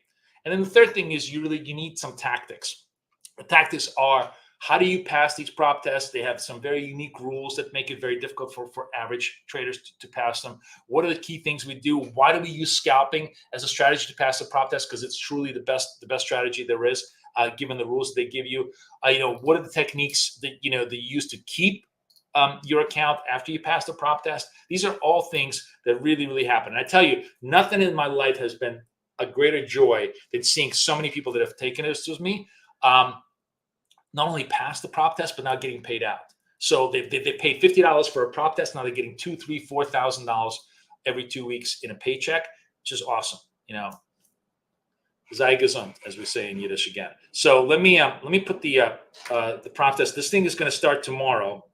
And then the third thing is you need some tactics. The tactics are, how do you pass these prop tests? They have some very unique rules that make it very difficult for average traders to pass them. What are the key things we do? Why do we use scalping as a strategy to pass the prop test? Because it's truly the best strategy there is, given the rules they give you. What are the techniques that they use to keep your account after you pass the prop test? These are all things that really, really happen. And I tell you, nothing in my life has been a greater joy than seeing so many people that have taken this with me. Not only pass the prop test, but now getting paid out. So they paid $50 for a prop test. Now they're getting $2,000, $3,000, $4,000 every 2 weeks in a paycheck, which is awesome. Sei gesund, as we say in Yiddish again. So let me put the prop test. This thing is going to start tomorrow.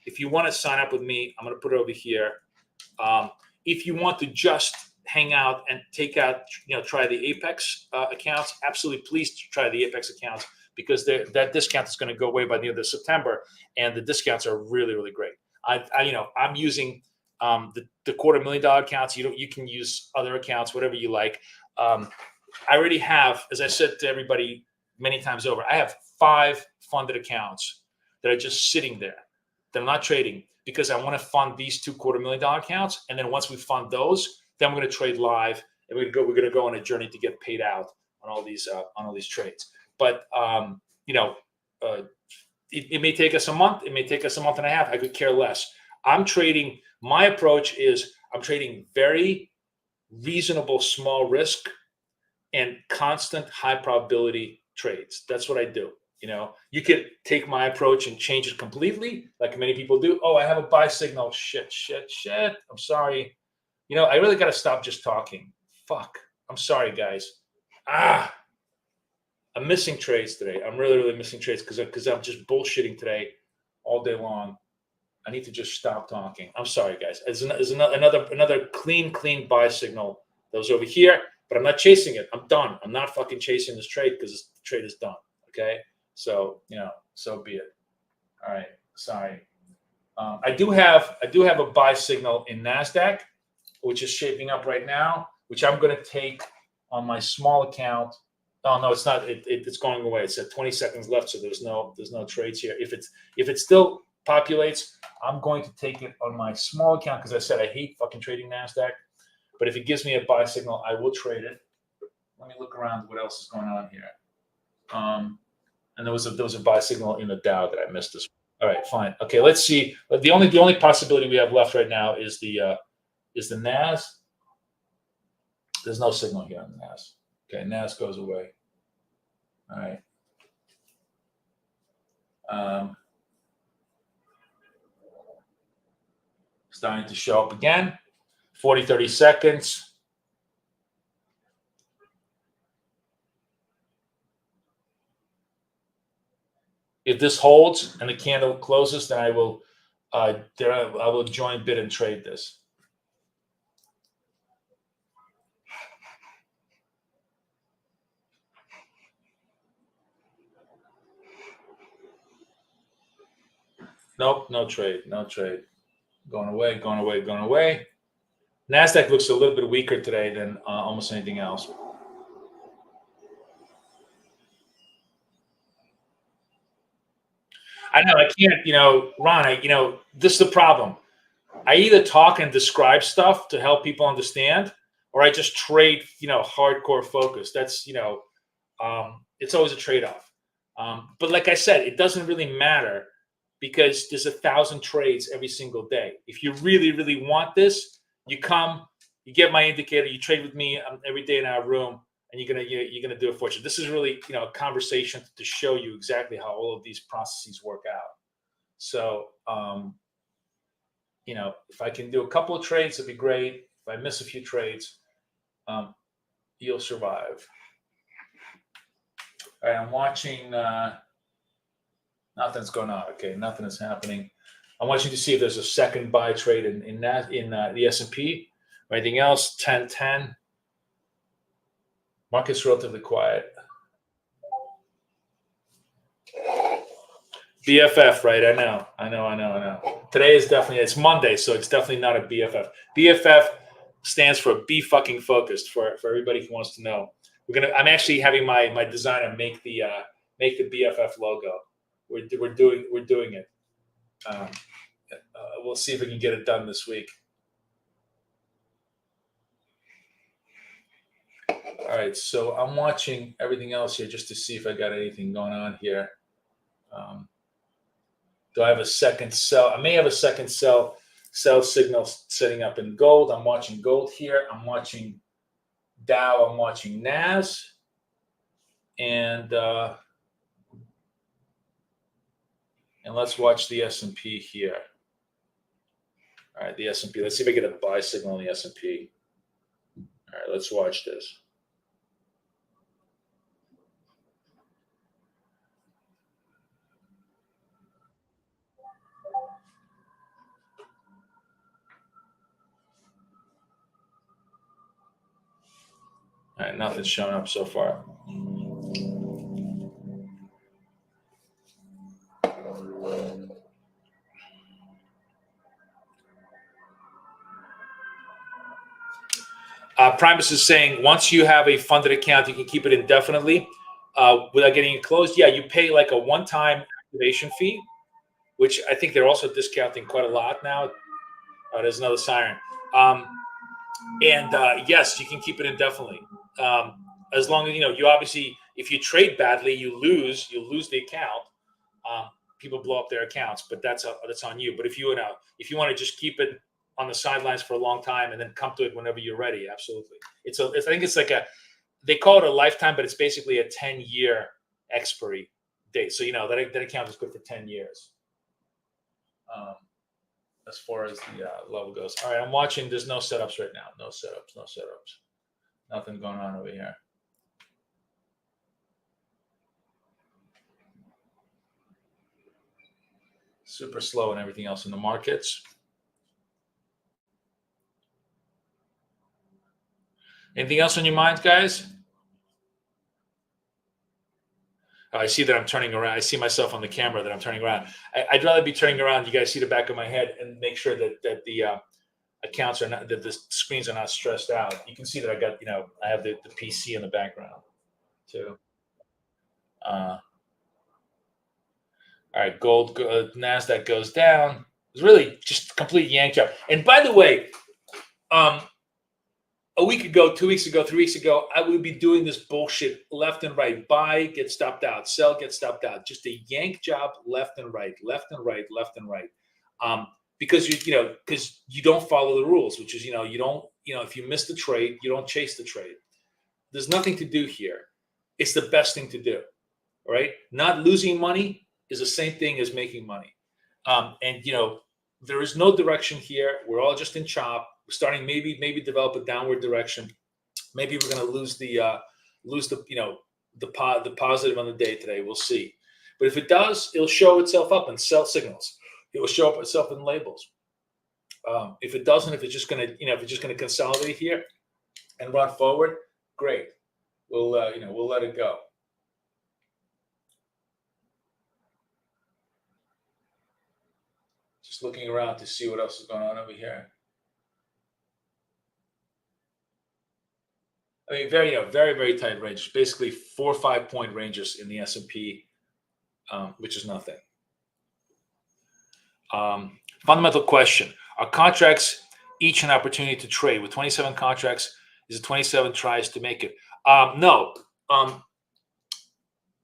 If you want to sign up with me, I'm going to put it over here. If you want to just hang out and try the Apex accounts, absolutely, please try the Apex accounts, because that discount is going to go away by the end of September, and the discounts are really, really great. I'm using the $250,000 accounts. You can use other accounts, whatever you like. I already have, as I said to everybody many times over, I have 5 funded accounts that are just sitting there that I'm not trading because I want to fund these 2 $250,000 accounts, and then once we fund those, then we're going to trade live, and we're going to go on a journey to get paid out on all these trades. But it may take us a month. It may take us a month and a half. I could care less. I'm trading. My approach is I'm trading very reasonable, small risk and constant high probability trades. That's what I do. You could take my approach and change it completely, like many people do. Oh, I have a buy signal. Shit. I'm sorry. I really got to stop just talking. Fuck. I'm sorry, guys. I'm missing trades today. I'm really, really missing trades because I'm just bullshitting today all day long. I need to just stop talking. I'm sorry, guys. There's another clean buy signal that was over here, but I'm not chasing it. I'm done. I'm not fucking chasing this trade because this trade is done. Okay. So, So be it. All right. Sorry. I do have a buy signal in NASDAQ, which is shaping up right now, which I'm going to take on my small account. Oh no, it's not. It's going away. It's at 20 seconds left, so there's no trades here. If it still populates, I'm going to take it on my small account because I said I hate fucking trading NASDAQ. But if it gives me a buy signal, I will trade it. Let me look around. What else is going on here? And there was a buy signal in the Dow that I missed this. All right, fine. Okay, let's see. The only possibility we have left right now is the NAS. There's no signal here on the NAS. Okay, NAS goes away. All right. Starting to show up again. 40, 30 seconds. If this holds and the candle closes, then I will join bid and trade this. Nope, no trade. Going away. NASDAQ looks a little bit weaker today than almost anything else. I know I can't, Ron, this is the problem. I either talk and describe stuff to help people understand, or I just trade, hardcore focus. That's, it's always a trade-off. But like I said, it doesn't really matter because there's 1,000 trades every single day. If you really, really want this, you come, you get my indicator, you trade with me every day in our room, and you're gonna do a fortune. This is really, a conversation to show you exactly how all of these processes work out. So, if I can do a couple of trades, it'd be great. If I miss a few trades, you'll survive. All right, I'm watching. Nothing's going on. Okay, nothing is happening. I'm watching to see if there's a second buy trade in the S&P or anything else. 10-10. Market's relatively quiet. BFF, right? I know. Today is it's Monday, so it's definitely not a BFF. BFF stands for be fucking focused. For everybody who wants to know, I'm actually having my designer make the BFF logo. We're doing it. We'll see if we can get it done this week. All right, so I'm watching everything else here just to see if I got anything going on here. Do I have a second sell? I may have a second sell signal setting up in gold. I'm watching gold here. I'm watching Dow. I'm watching NAS. And let's watch the S&P here. All right, the S&P. Let's see if I get a buy signal on the S&P. All right, let's watch this. All right, nothing's showing up so far. Primus is saying once you have a funded account, you can keep it indefinitely without getting it closed. Yeah, you pay like a one-time activation fee, which I think they're also discounting quite a lot now. There's another siren. Yes, you can keep it indefinitely. As long as you obviously, if you trade badly, you lose the account. People blow up their accounts, but that's on you. But if you want to just keep it on the sidelines for a long time and then come to it whenever you're ready, absolutely. I think it's like they call it a lifetime, but it's basically a 10-year expiry date. So that account is good for 10 years. As far as the level goes. All right, I'm watching. There's no setups right now. No setups. Nothing going on over here. Super slow and everything else in the markets. Anything else on your minds, guys? I see that I'm turning around. I see myself on the camera that I'm turning around. I'd rather be turning around. You guys see the back of my head and make sure that the accounts are not, that the screens are not stressed out. You can see that I got, I have the PC in the background too. All right, gold, NASDAQ goes down. It's really just complete yank job. And by the way, a week ago, 2 weeks ago, 3 weeks ago, I would be doing this bullshit left and right. Buy, get stopped out. Sell, get stopped out. Just a yank job left and right, left and right, left and right. Because because you don't follow the rules, which is, you don't, if you miss the trade, you don't chase the trade. There's nothing to do here. It's the best thing to do. All right. Not losing money is the same thing as making money. And there is no direction here. We're all just in chop. We're starting maybe develop a downward direction. Maybe we're going to lose the positive on the day today. We'll see. But if it does, it'll show itself up in sell signals. It will show up itself in labels. If it doesn't, if it's just going to consolidate here and run forward, great. We'll let it go. Just looking around to see what else is going on over here. I mean, very, very tight ranges. Basically, 4 or 5 point ranges in the S&P, which is nothing. Fundamental question: are contracts each an opportunity to trade? With 27 contracts, is it 27 tries to make it? No.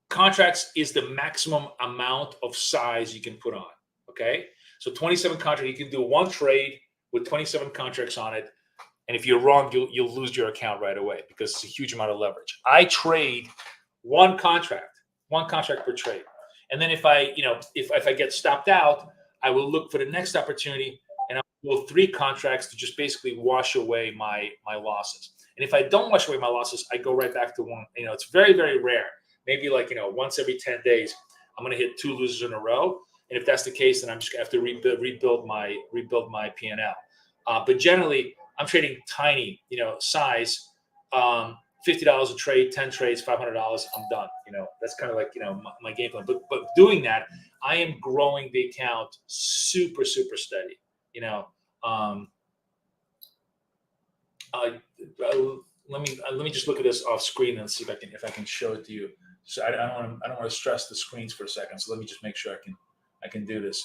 Contracts is the maximum amount of size you can put on. Okay, so 27 contracts, you can do one trade with 27 contracts on it. And if you're wrong, you'll lose your account right away because it's a huge amount of leverage. I trade one contract per trade. And then if I get stopped out, I will look for the next opportunity and I'll go 3 contracts to just basically wash away my losses. And if I don't wash away my losses, I go right back to one. It's very, very rare. Maybe once every 10 days, I'm going to hit 2 losers in a row. And if that's the case, then I'm just going to have to rebuild my P&L. But generally, I'm trading tiny, size, $50 a trade, 10 trades, $500. I'm done. That's kind of like, my game plan. But doing that, I am growing the account super, super steady. Let me just look at this off screen and see if I can show it to you. So I don't want to stress the screens for a second. So let me just make sure I can do this.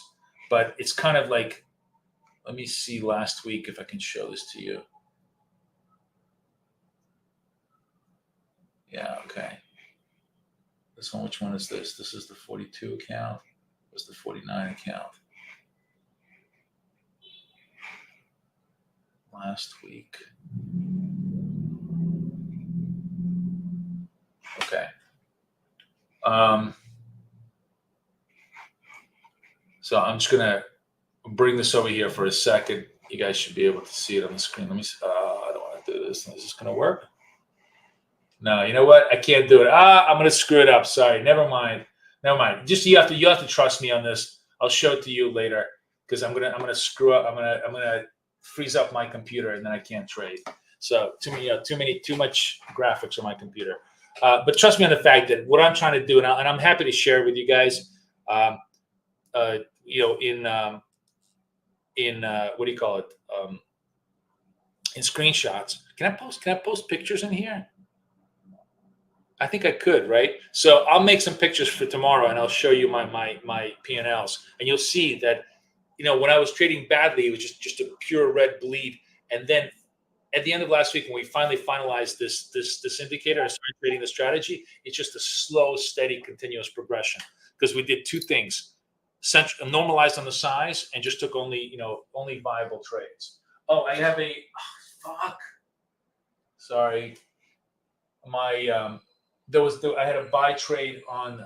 But it's kind of like, let me see last week if I can show this to you. Yeah, okay. This one, which one is this? This is the 42 account. What's the 49 account? Last week. Okay. So I'm just gonna bring this over here for a second. You guys should be able to see it on the screen. Let me. I don't want to do this. Is this gonna work? No. You know what? I can't do it. I'm gonna screw it up. Sorry. Never mind. Just you have to trust me on this. I'll show it to you later because I'm gonna screw up. I'm gonna freeze up my computer and then I can't trade. So too much graphics on my computer. But trust me on the fact that what I'm trying to do, and I'm happy to share with you guys. In what do you call it? In screenshots. Can I post pictures in here? I think I could, right? So I'll make some pictures for tomorrow and I'll show you my P&Ls. And you'll see that, when I was trading badly, it was just a pure red bleed. And then at the end of last week, when we finally finalized this indicator and started creating the strategy, it's just a slow, steady, continuous progression. Because we did 2 things. Normalized on the size and just took only viable trades. Oh, I have fuck. Sorry. I had a buy trade on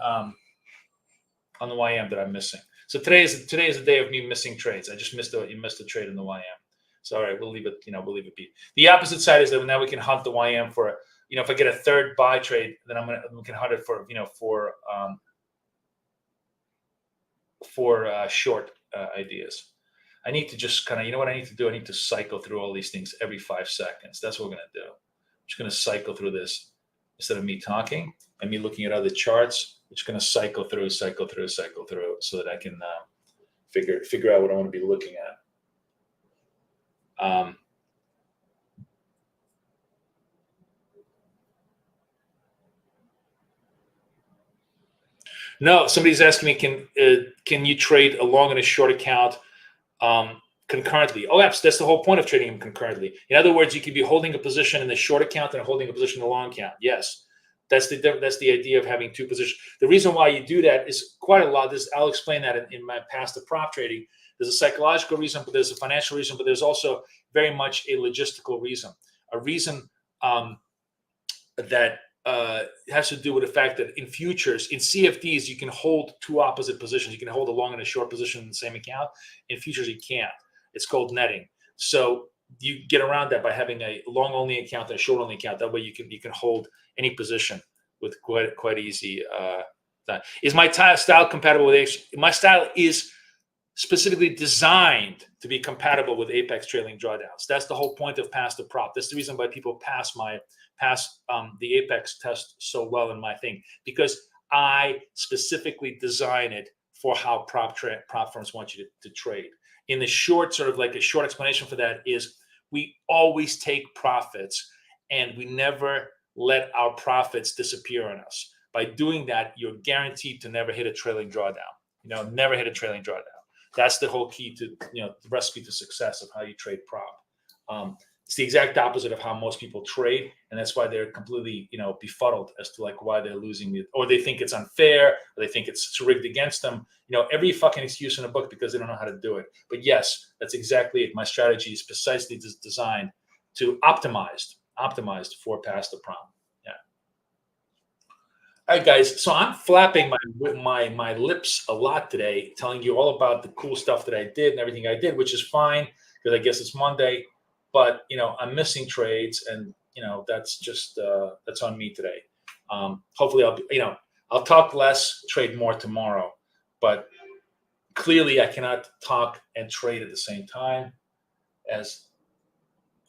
the YM that I'm missing. So today is the day of me missing trades. I just missed a trade in the YM. Sorry, we'll leave it. We'll leave it be. The opposite side is that now we can hunt the YM for. If I get a third buy trade, then we can hunt it for short ideas. I need to just kind of, what I need to do? I need to cycle through all these things every 5 seconds. That's what we're going to do. I'm just going to cycle through this instead of me talking and me looking at other charts. It's going to cycle through, so that I can figure out what I want to be looking at. No, somebody's asking me, can you trade a long and a short account concurrently? Oh, that's the whole point of trading them concurrently. In other words, you could be holding a position in the short account and holding a position in the long account. Yes, that's the idea of having two positions. The reason why you do that is quite a lot. I'll explain that in my past of prop trading. There's a psychological reason, but there's a financial reason, but there's also very much a logistical reason. A reason that has to do with the fact that in futures, in CFDs, you can hold two opposite positions. You can hold a long and a short position in the same account. In futures, you can't. It's called netting. So you get around that by having a long only account and a short only account. That way you can hold any position with quite easy. Is my style compatible with Apex? My style is specifically designed to be compatible with Apex trailing drawdowns. That's the whole point of pass the prop. That's the reason why people pass the Apex test so well in my thing, because I specifically design it for how prop firms want you to trade. In the short, sort of like a short explanation for that is we always take profits and we never let our profits disappear on us. By doing that, you're guaranteed to never hit a trailing drawdown. Never hit a trailing drawdown. That's the whole key to, the recipe to success of how you trade prop. It's the exact opposite of how most people trade, and that's why they're completely, befuddled as to like why they're losing it, or they think it's unfair, or they think it's rigged against them. Every fucking excuse in a book because they don't know how to do it. But yes, that's exactly it. My strategy is precisely designed to optimized for pass the prop. Yeah. All right, guys. So I'm flapping my lips a lot today, telling you all about the cool stuff that I did and everything I did, which is fine because I guess it's Monday. But I'm missing trades, and that's just that's on me today. Hopefully, I'll talk less, trade more tomorrow. But clearly, I cannot talk and trade at the same time,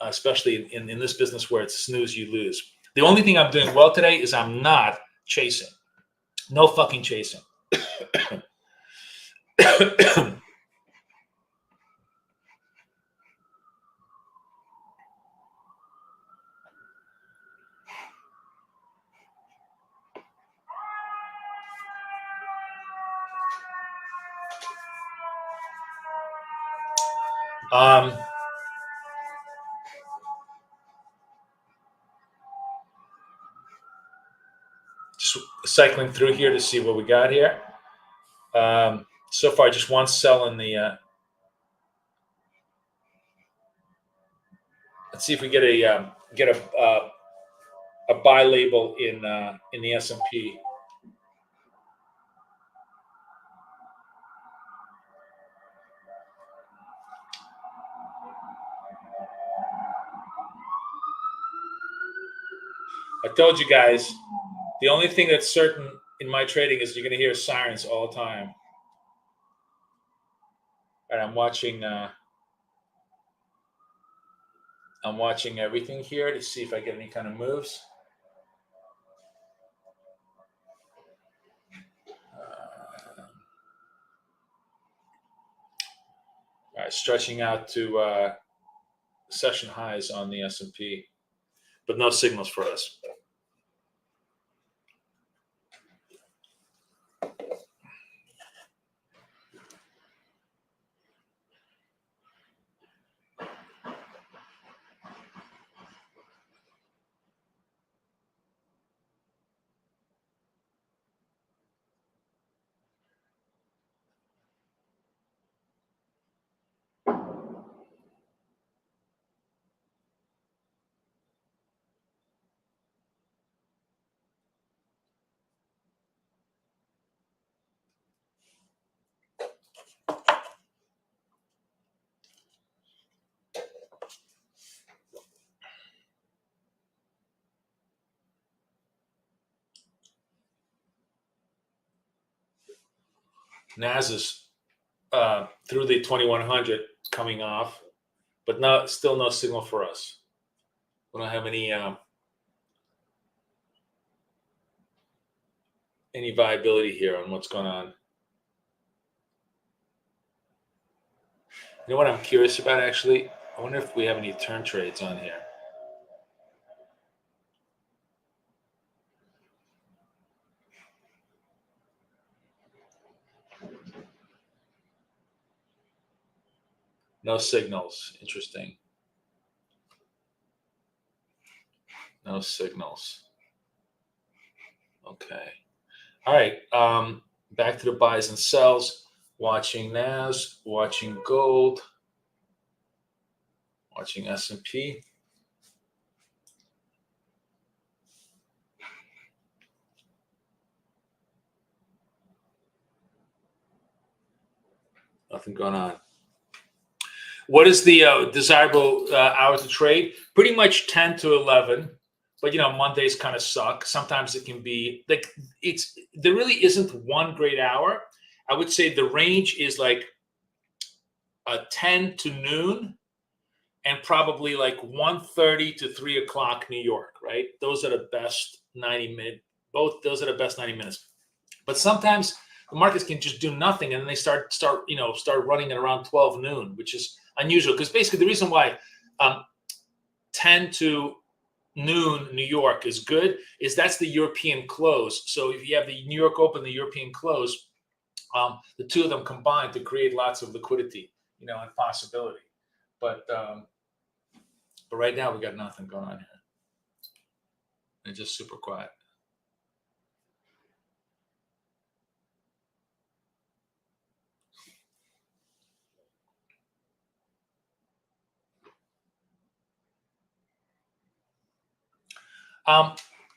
especially in this business where it's snooze you lose. The only thing I'm doing well today is I'm not chasing. No fucking chasing. Just cycling through here to see what we got here. So far, just one sell in the. Let's see if we get a buy label in the S&P. I told you guys, the only thing that's certain in my trading is you're going to hear sirens all the time. And I'm watching everything here to see if I get any kind of moves. All right, stretching out to session highs on the S&P, but no signals for us. NAS is through the 2100 coming off, but still no signal for us. We don't have any any viability here on what's going on. You know what I'm curious about, actually? I wonder if we have any turn trades on here. No signals. Interesting. No signals. Okay. All right. Back to the buys and sells. Watching NAS, watching gold, watching S&P. Nothing going on. What is the desirable hour to trade? Pretty much 10 to 11. But, you know, Mondays kind of suck. Sometimes it can be like there really isn't one great hour. I would say the range is like 10 to noon and probably like 1:30 to 3 o'clock New York, right? Those are the best 90 minutes. Both those are the best 90 minutes. But sometimes the markets can just do nothing and then they start running at around 12 noon, which is unusual because basically the reason why 10 to noon New York is good is that's the European close. So if you have the New York Open, the European close, the two of them combine to create lots of liquidity, you know, and possibility. But right now we got nothing going on here. It's just super quiet.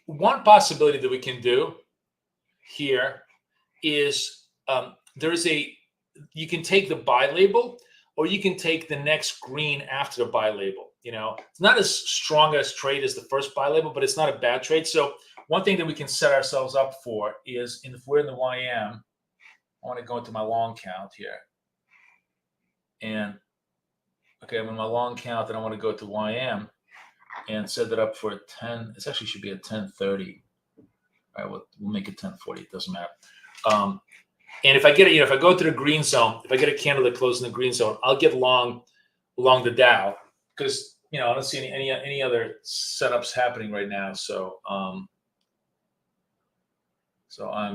One possibility that we can do here is you can take the buy label or you can take the next green after the buy label. You know, it's not as strong as trade as the first buy label, but it's not a bad trade. So one thing that we can set ourselves up for is if we're in the YM, I want to go into my long count here. And okay, I'm in my long count and I want to go to YM and set that up for a 10. This actually should be a 10:30. All right, we'll make it 10:40. It doesn't matter. And if I get if I go to the green zone, if I get a candle that closes in the green zone, I'll get long along the Dow because I don't see any other setups happening right now. So I'm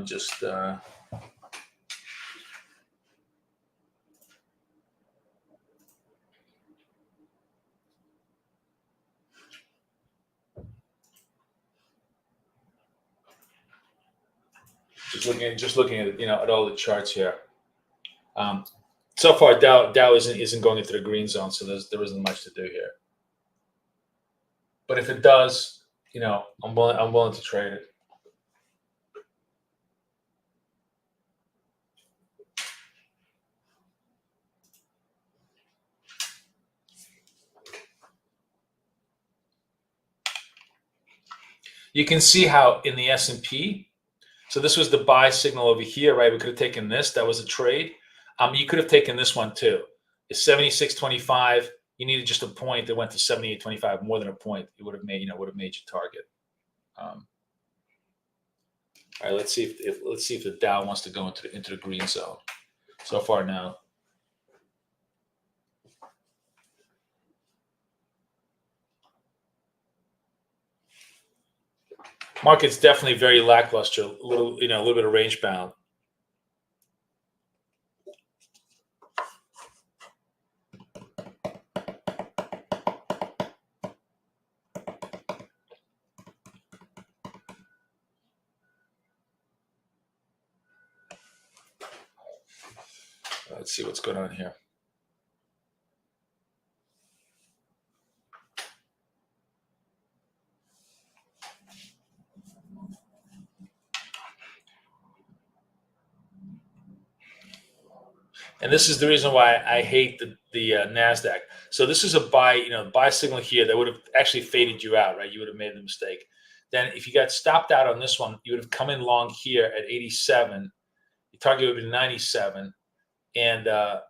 just just looking at at all the charts here. So far, Dow isn't going into the green zone, so there isn't much to do here. But if it does, I'm willing to trade it. You can see how in the S&P, so this was the buy signal over here, right? We could have taken this. That was a trade. You could have taken this one too. It's 76.25. You needed just a point that went to 78.25, more than a point. It would have made your target. All right, let's see if the Dow wants to go into the green zone. So far now. Market's definitely very lackluster. A little bit of range bound. Let's see what's going on here. And this is the reason why I hate the NASDAQ. So this is a buy signal here that would have actually faded you out, right? You would have made the mistake. Then if you got stopped out on this one, you would have come in long here at 87. Your target would have been 97. And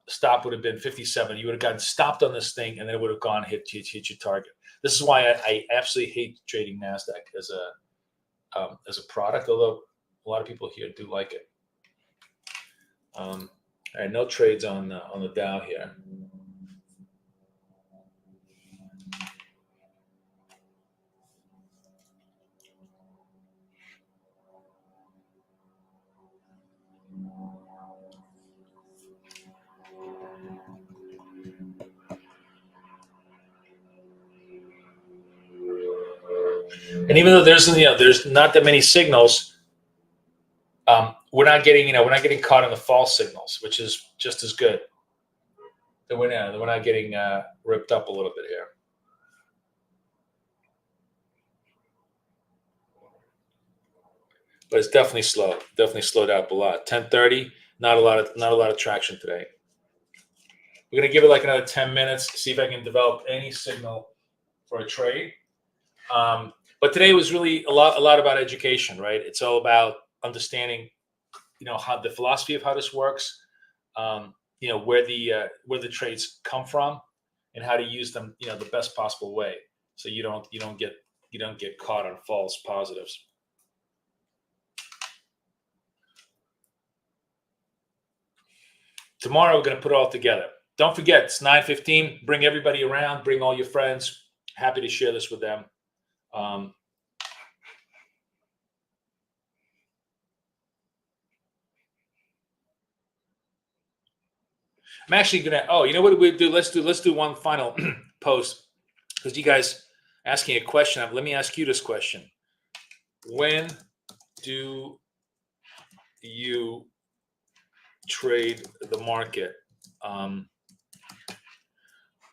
stop would have been 57. You would have gotten stopped on this thing, and then it would have gone hit your target. This is why I absolutely hate trading NASDAQ as a product. Although A lot of people here do like it. All right, no trades on the Dow here. And even though there's not that many signals, we're not getting caught in the false signals, which is just as good. That we're not getting ripped up a little bit here. But it's definitely slow. Definitely slowed up a lot. 10:30, not a lot of traction today. We're gonna give it like another 10 minutes, see if I can develop any signal for a trade. But today was really a lot about education, right? It's all about understanding, how the philosophy of how this works, where the trades come from, and how to use them, the best possible way, so you don't get caught on false positives. Tomorrow we're going to put it all together. Don't forget, it's 9:15. Bring everybody around. Bring all your friends. Happy to share this with them. I'm actually gonna. Oh, you know what we do? Let's do one final post, because you guys asking a question. Let me ask you this question: when do you trade the market?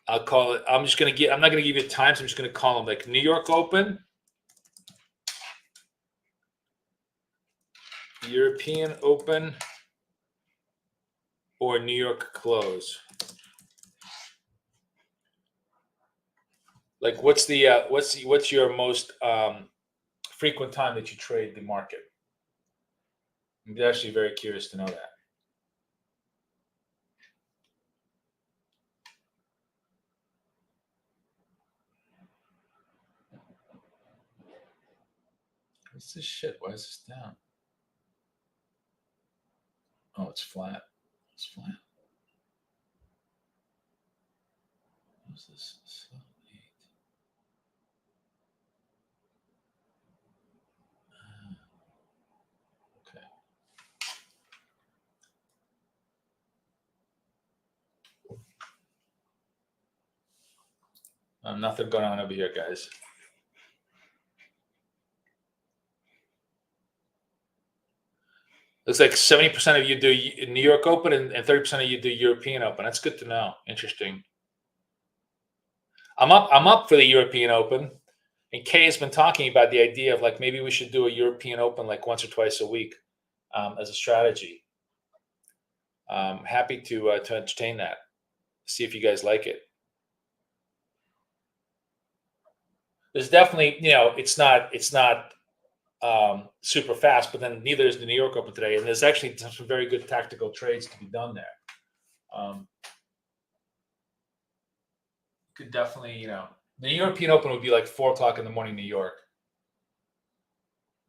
I'll call it. I'm not going to give you times. I'm just going to call them like New York Open, European Open, or New York Close. Like, what's your most frequent time that you trade the market? I'm actually very curious to know that. What's this shit? Why is this down? Oh, it's flat. It's flat. What's this? Okay. Nothing going on over here, guys. Looks like 70% of you do New York Open and 30% of you do European Open. That's good to know. Interesting. I'm up for the European Open, and Kay has been talking about the idea of like maybe we should do a European Open like once or twice a week as a strategy. Happy to entertain that. See if you guys like it. There's definitely, it's not super fast, but then neither is the New York Open today. And there's actually some very good tactical trades to be done there. Could definitely, the European Open would be like 4:00 in the morning, New York.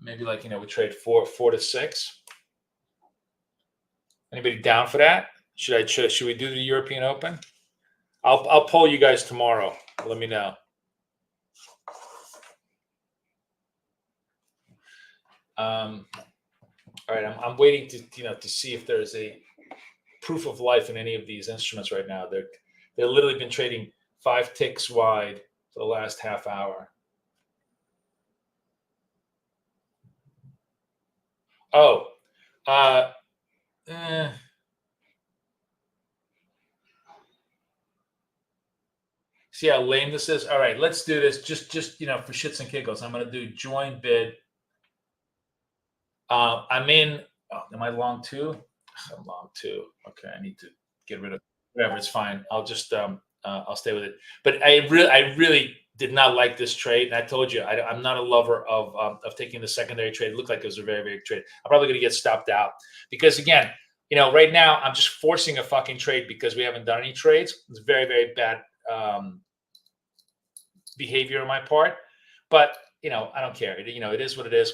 Maybe like, we trade 4 to 6. Anybody down for that? Should we do the European Open? I'll poll you guys tomorrow. Let me know. All right, I'm waiting to see if there's a proof of life in any of these instruments right now. They've literally been trading 5 ticks wide for the last half hour. Oh, see how lame this is? All right, let's do this. Just for shits and giggles. I'm going to do join bid. I'm in. Oh, am I long too? I'm long too. Okay, I need to get rid of whatever. It's fine. I'll just I'll stay with it. But I really did not like this trade, and I told you I'm not a lover of taking the secondary trade. It looked like it was a very big trade. I'm probably going to get stopped out because again, right now I'm just forcing a fucking trade because we haven't done any trades. It's very, very bad behavior on my part, but I don't care. It is what it is.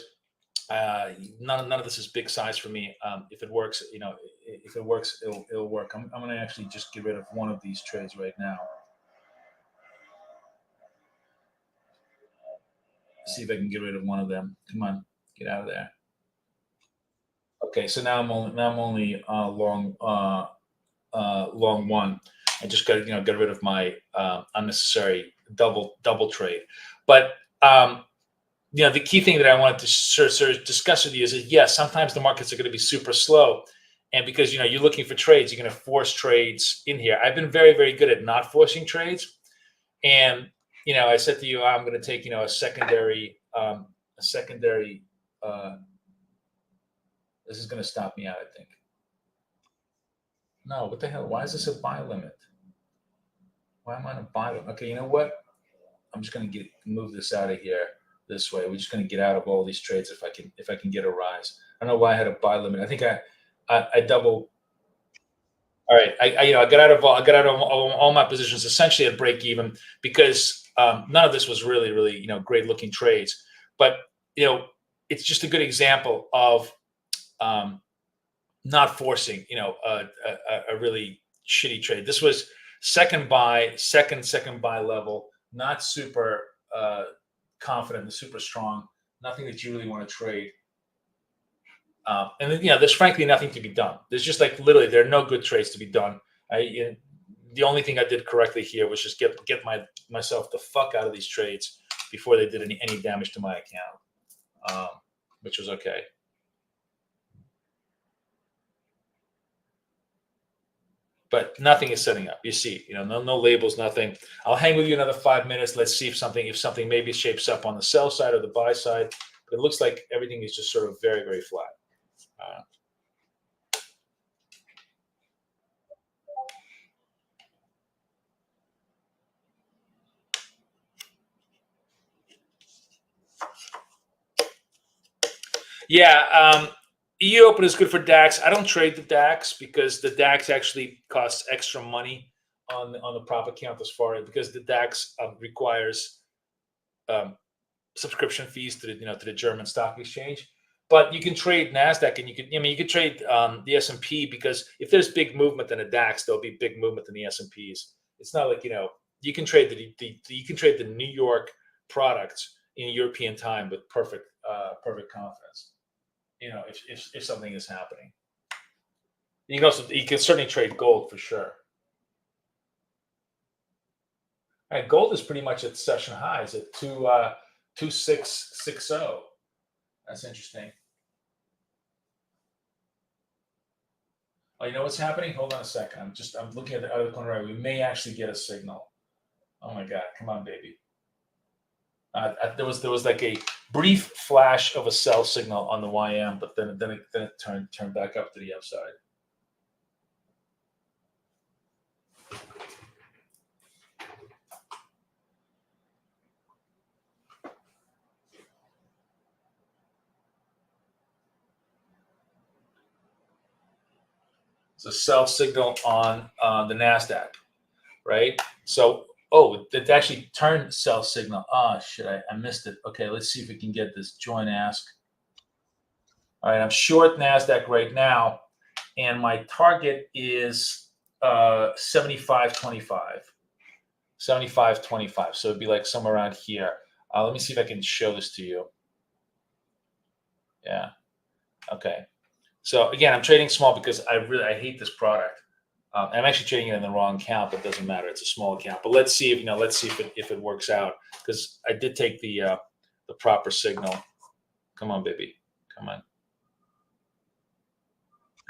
None of this is big size for me. If it works, if it works, it'll work. I'm going to actually just get rid of one of these trades right now. See if I can get rid of one of them. Come on, get out of there. Okay, so now I'm only long one. I just got get rid of my unnecessary double trade. But the key thing that I wanted to sort of discuss with you is that yes, sometimes the markets are going to be super slow, and because you're looking for trades, you're going to force trades in here. I've been very, very good at not forcing trades, and I said to you, I'm going to take a secondary. This is going to stop me out, I think. No, what the hell? Why is this a buy limit? Why am I on a buy limit? Okay, you know what? I'm just going to move this out of here this way. We're just going to get out of all these trades if I can get a rise. I don't know why I had a buy limit. I think I double. All right, I got out of all my positions essentially at break even because none of this was really great looking trades. But it's just a good example of not forcing a really shitty trade. This was second buy level, not super confident and super strong, nothing that you really want to trade. And then there's frankly nothing to be done. There's just literally there are no good trades to be done. The only thing I did correctly here was just get myself the fuck out of these trades before they did any damage to my account, which was okay. But nothing is setting up. You see, no labels, nothing. I'll hang with you another 5 minutes. Let's see if something maybe shapes up on the sell side or the buy side. But it looks like everything is just sort of very, very flat. EU Open is good for DAX. I don't trade the DAX because the DAX actually costs extra money on the prop account because the DAX requires subscription fees to the German stock exchange. But you can trade NASDAQ and you can trade the S&P because if there's big movement in the DAX, there'll be big movement in the S&Ps. It's not like you can trade the New York products in European time with perfect confidence. If something is happening, you can certainly trade gold for sure. All right, gold is pretty much at session highs at 2660. That's interesting. Oh, you know what's happening? Hold on a second. I'm looking at the other corner right. We may actually get a signal. Oh my God! Come on, baby. There was like a brief flash of a sell signal on the YM, but then it turned back up to the upside. It's a sell signal on the NASDAQ, right? So, it actually turned sell signal. Oh, shit, I missed it. Okay, let's see if we can get this join ask. All right, I'm short NASDAQ right now, and my target is 75.25. 75.25. So it'd be like somewhere around here. Let me see if I can show this to you. Yeah. Okay. So again, I'm trading small because I hate this product. I'm actually trading it in the wrong account, but it doesn't matter. It's a small account. But let's see if it works out because I did take the proper signal. Come on, baby. Come on.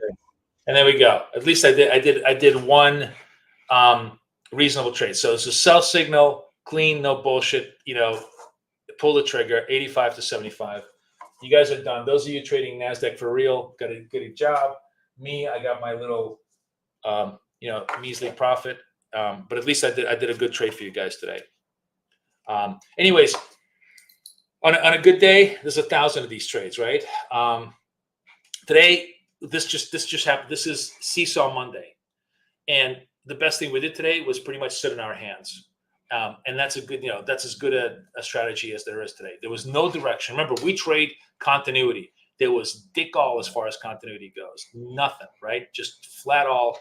Okay. And there we go. At least I did one reasonable trade. So it's a sell signal, clean, no bullshit. Pull the trigger, 85 to 75. You guys are done. Those of you trading NASDAQ for real, got a good job. Me, I got my little, measly profit. But at least I did a good trade for you guys today. Anyways, on a good day, there's 1,000 of these trades, right? Today, this just happened. This is Seesaw Monday, and the best thing we did today was pretty much sit in our hands. And that's a good, that's as good a strategy as there is today. There was no direction. Remember, we trade continuity. There was dick all as far as continuity goes. Nothing, right? Just flat all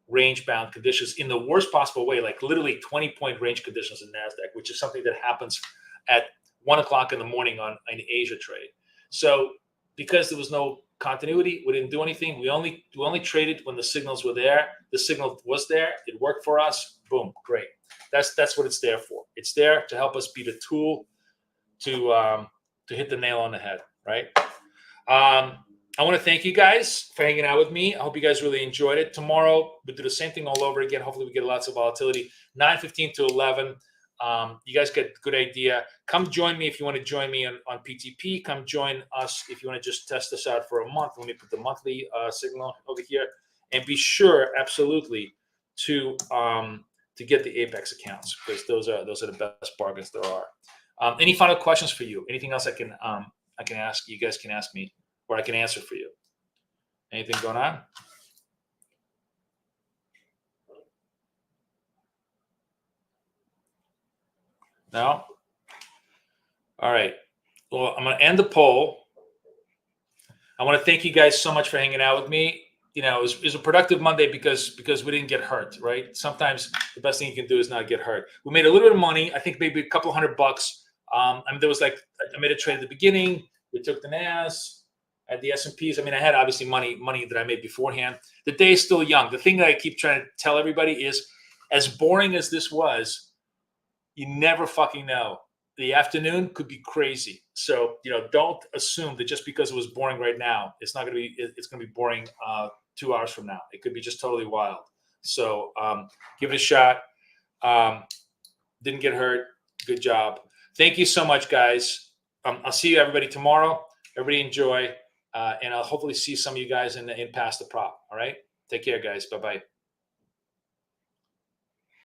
range-bound conditions in the worst possible way, like literally 20-point range conditions in NASDAQ, which is something that happens at 1 o'clock in the morning on an Asia trade. So because there was no continuity, we didn't do anything. We only traded when the signals were there. The signal was there. It worked for us. Boom, great. That's what it's there for. It's there to help us be the tool to hit the nail on the head, right? I want to thank you guys for hanging out with me. I hope you guys really enjoyed it. Tomorrow, we'll do the same thing all over again. Hopefully, we get lots of volatility. 9:15 to 11. You guys get a good idea. Come join me if you want to join me on PTP. Come join us if you want to just test us out for a month. Let me put the monthly signal over here. And be sure, absolutely, to get the Apex accounts, because those are the best bargains there are. Any final questions for you? Anything else I can ask? You guys can ask me, or I can answer for you. Anything going on? No? All right. Well, I'm going to end the poll. I want to thank you guys so much for hanging out with me. It was a productive Monday because we didn't get hurt, right? Sometimes the best thing you can do is not get hurt. We made a little bit of money. I think maybe a couple $100. There was I made a trade at the beginning. We took the NAS at the S&Ps. I had obviously money that I made beforehand. The day is still young. The thing that I keep trying to tell everybody is, as boring as this was, you never fucking know. The afternoon could be crazy. So, don't assume that just because it was boring right now, it's going to be boring 2 hours from now. It could be just totally wild. So give it a shot. Didn't get hurt. Good job. Thank you so much, guys. I'll see you everybody tomorrow. Everybody enjoy. And I'll hopefully see some of you guys in Past the Prop. All right. Take care, guys. Bye-bye.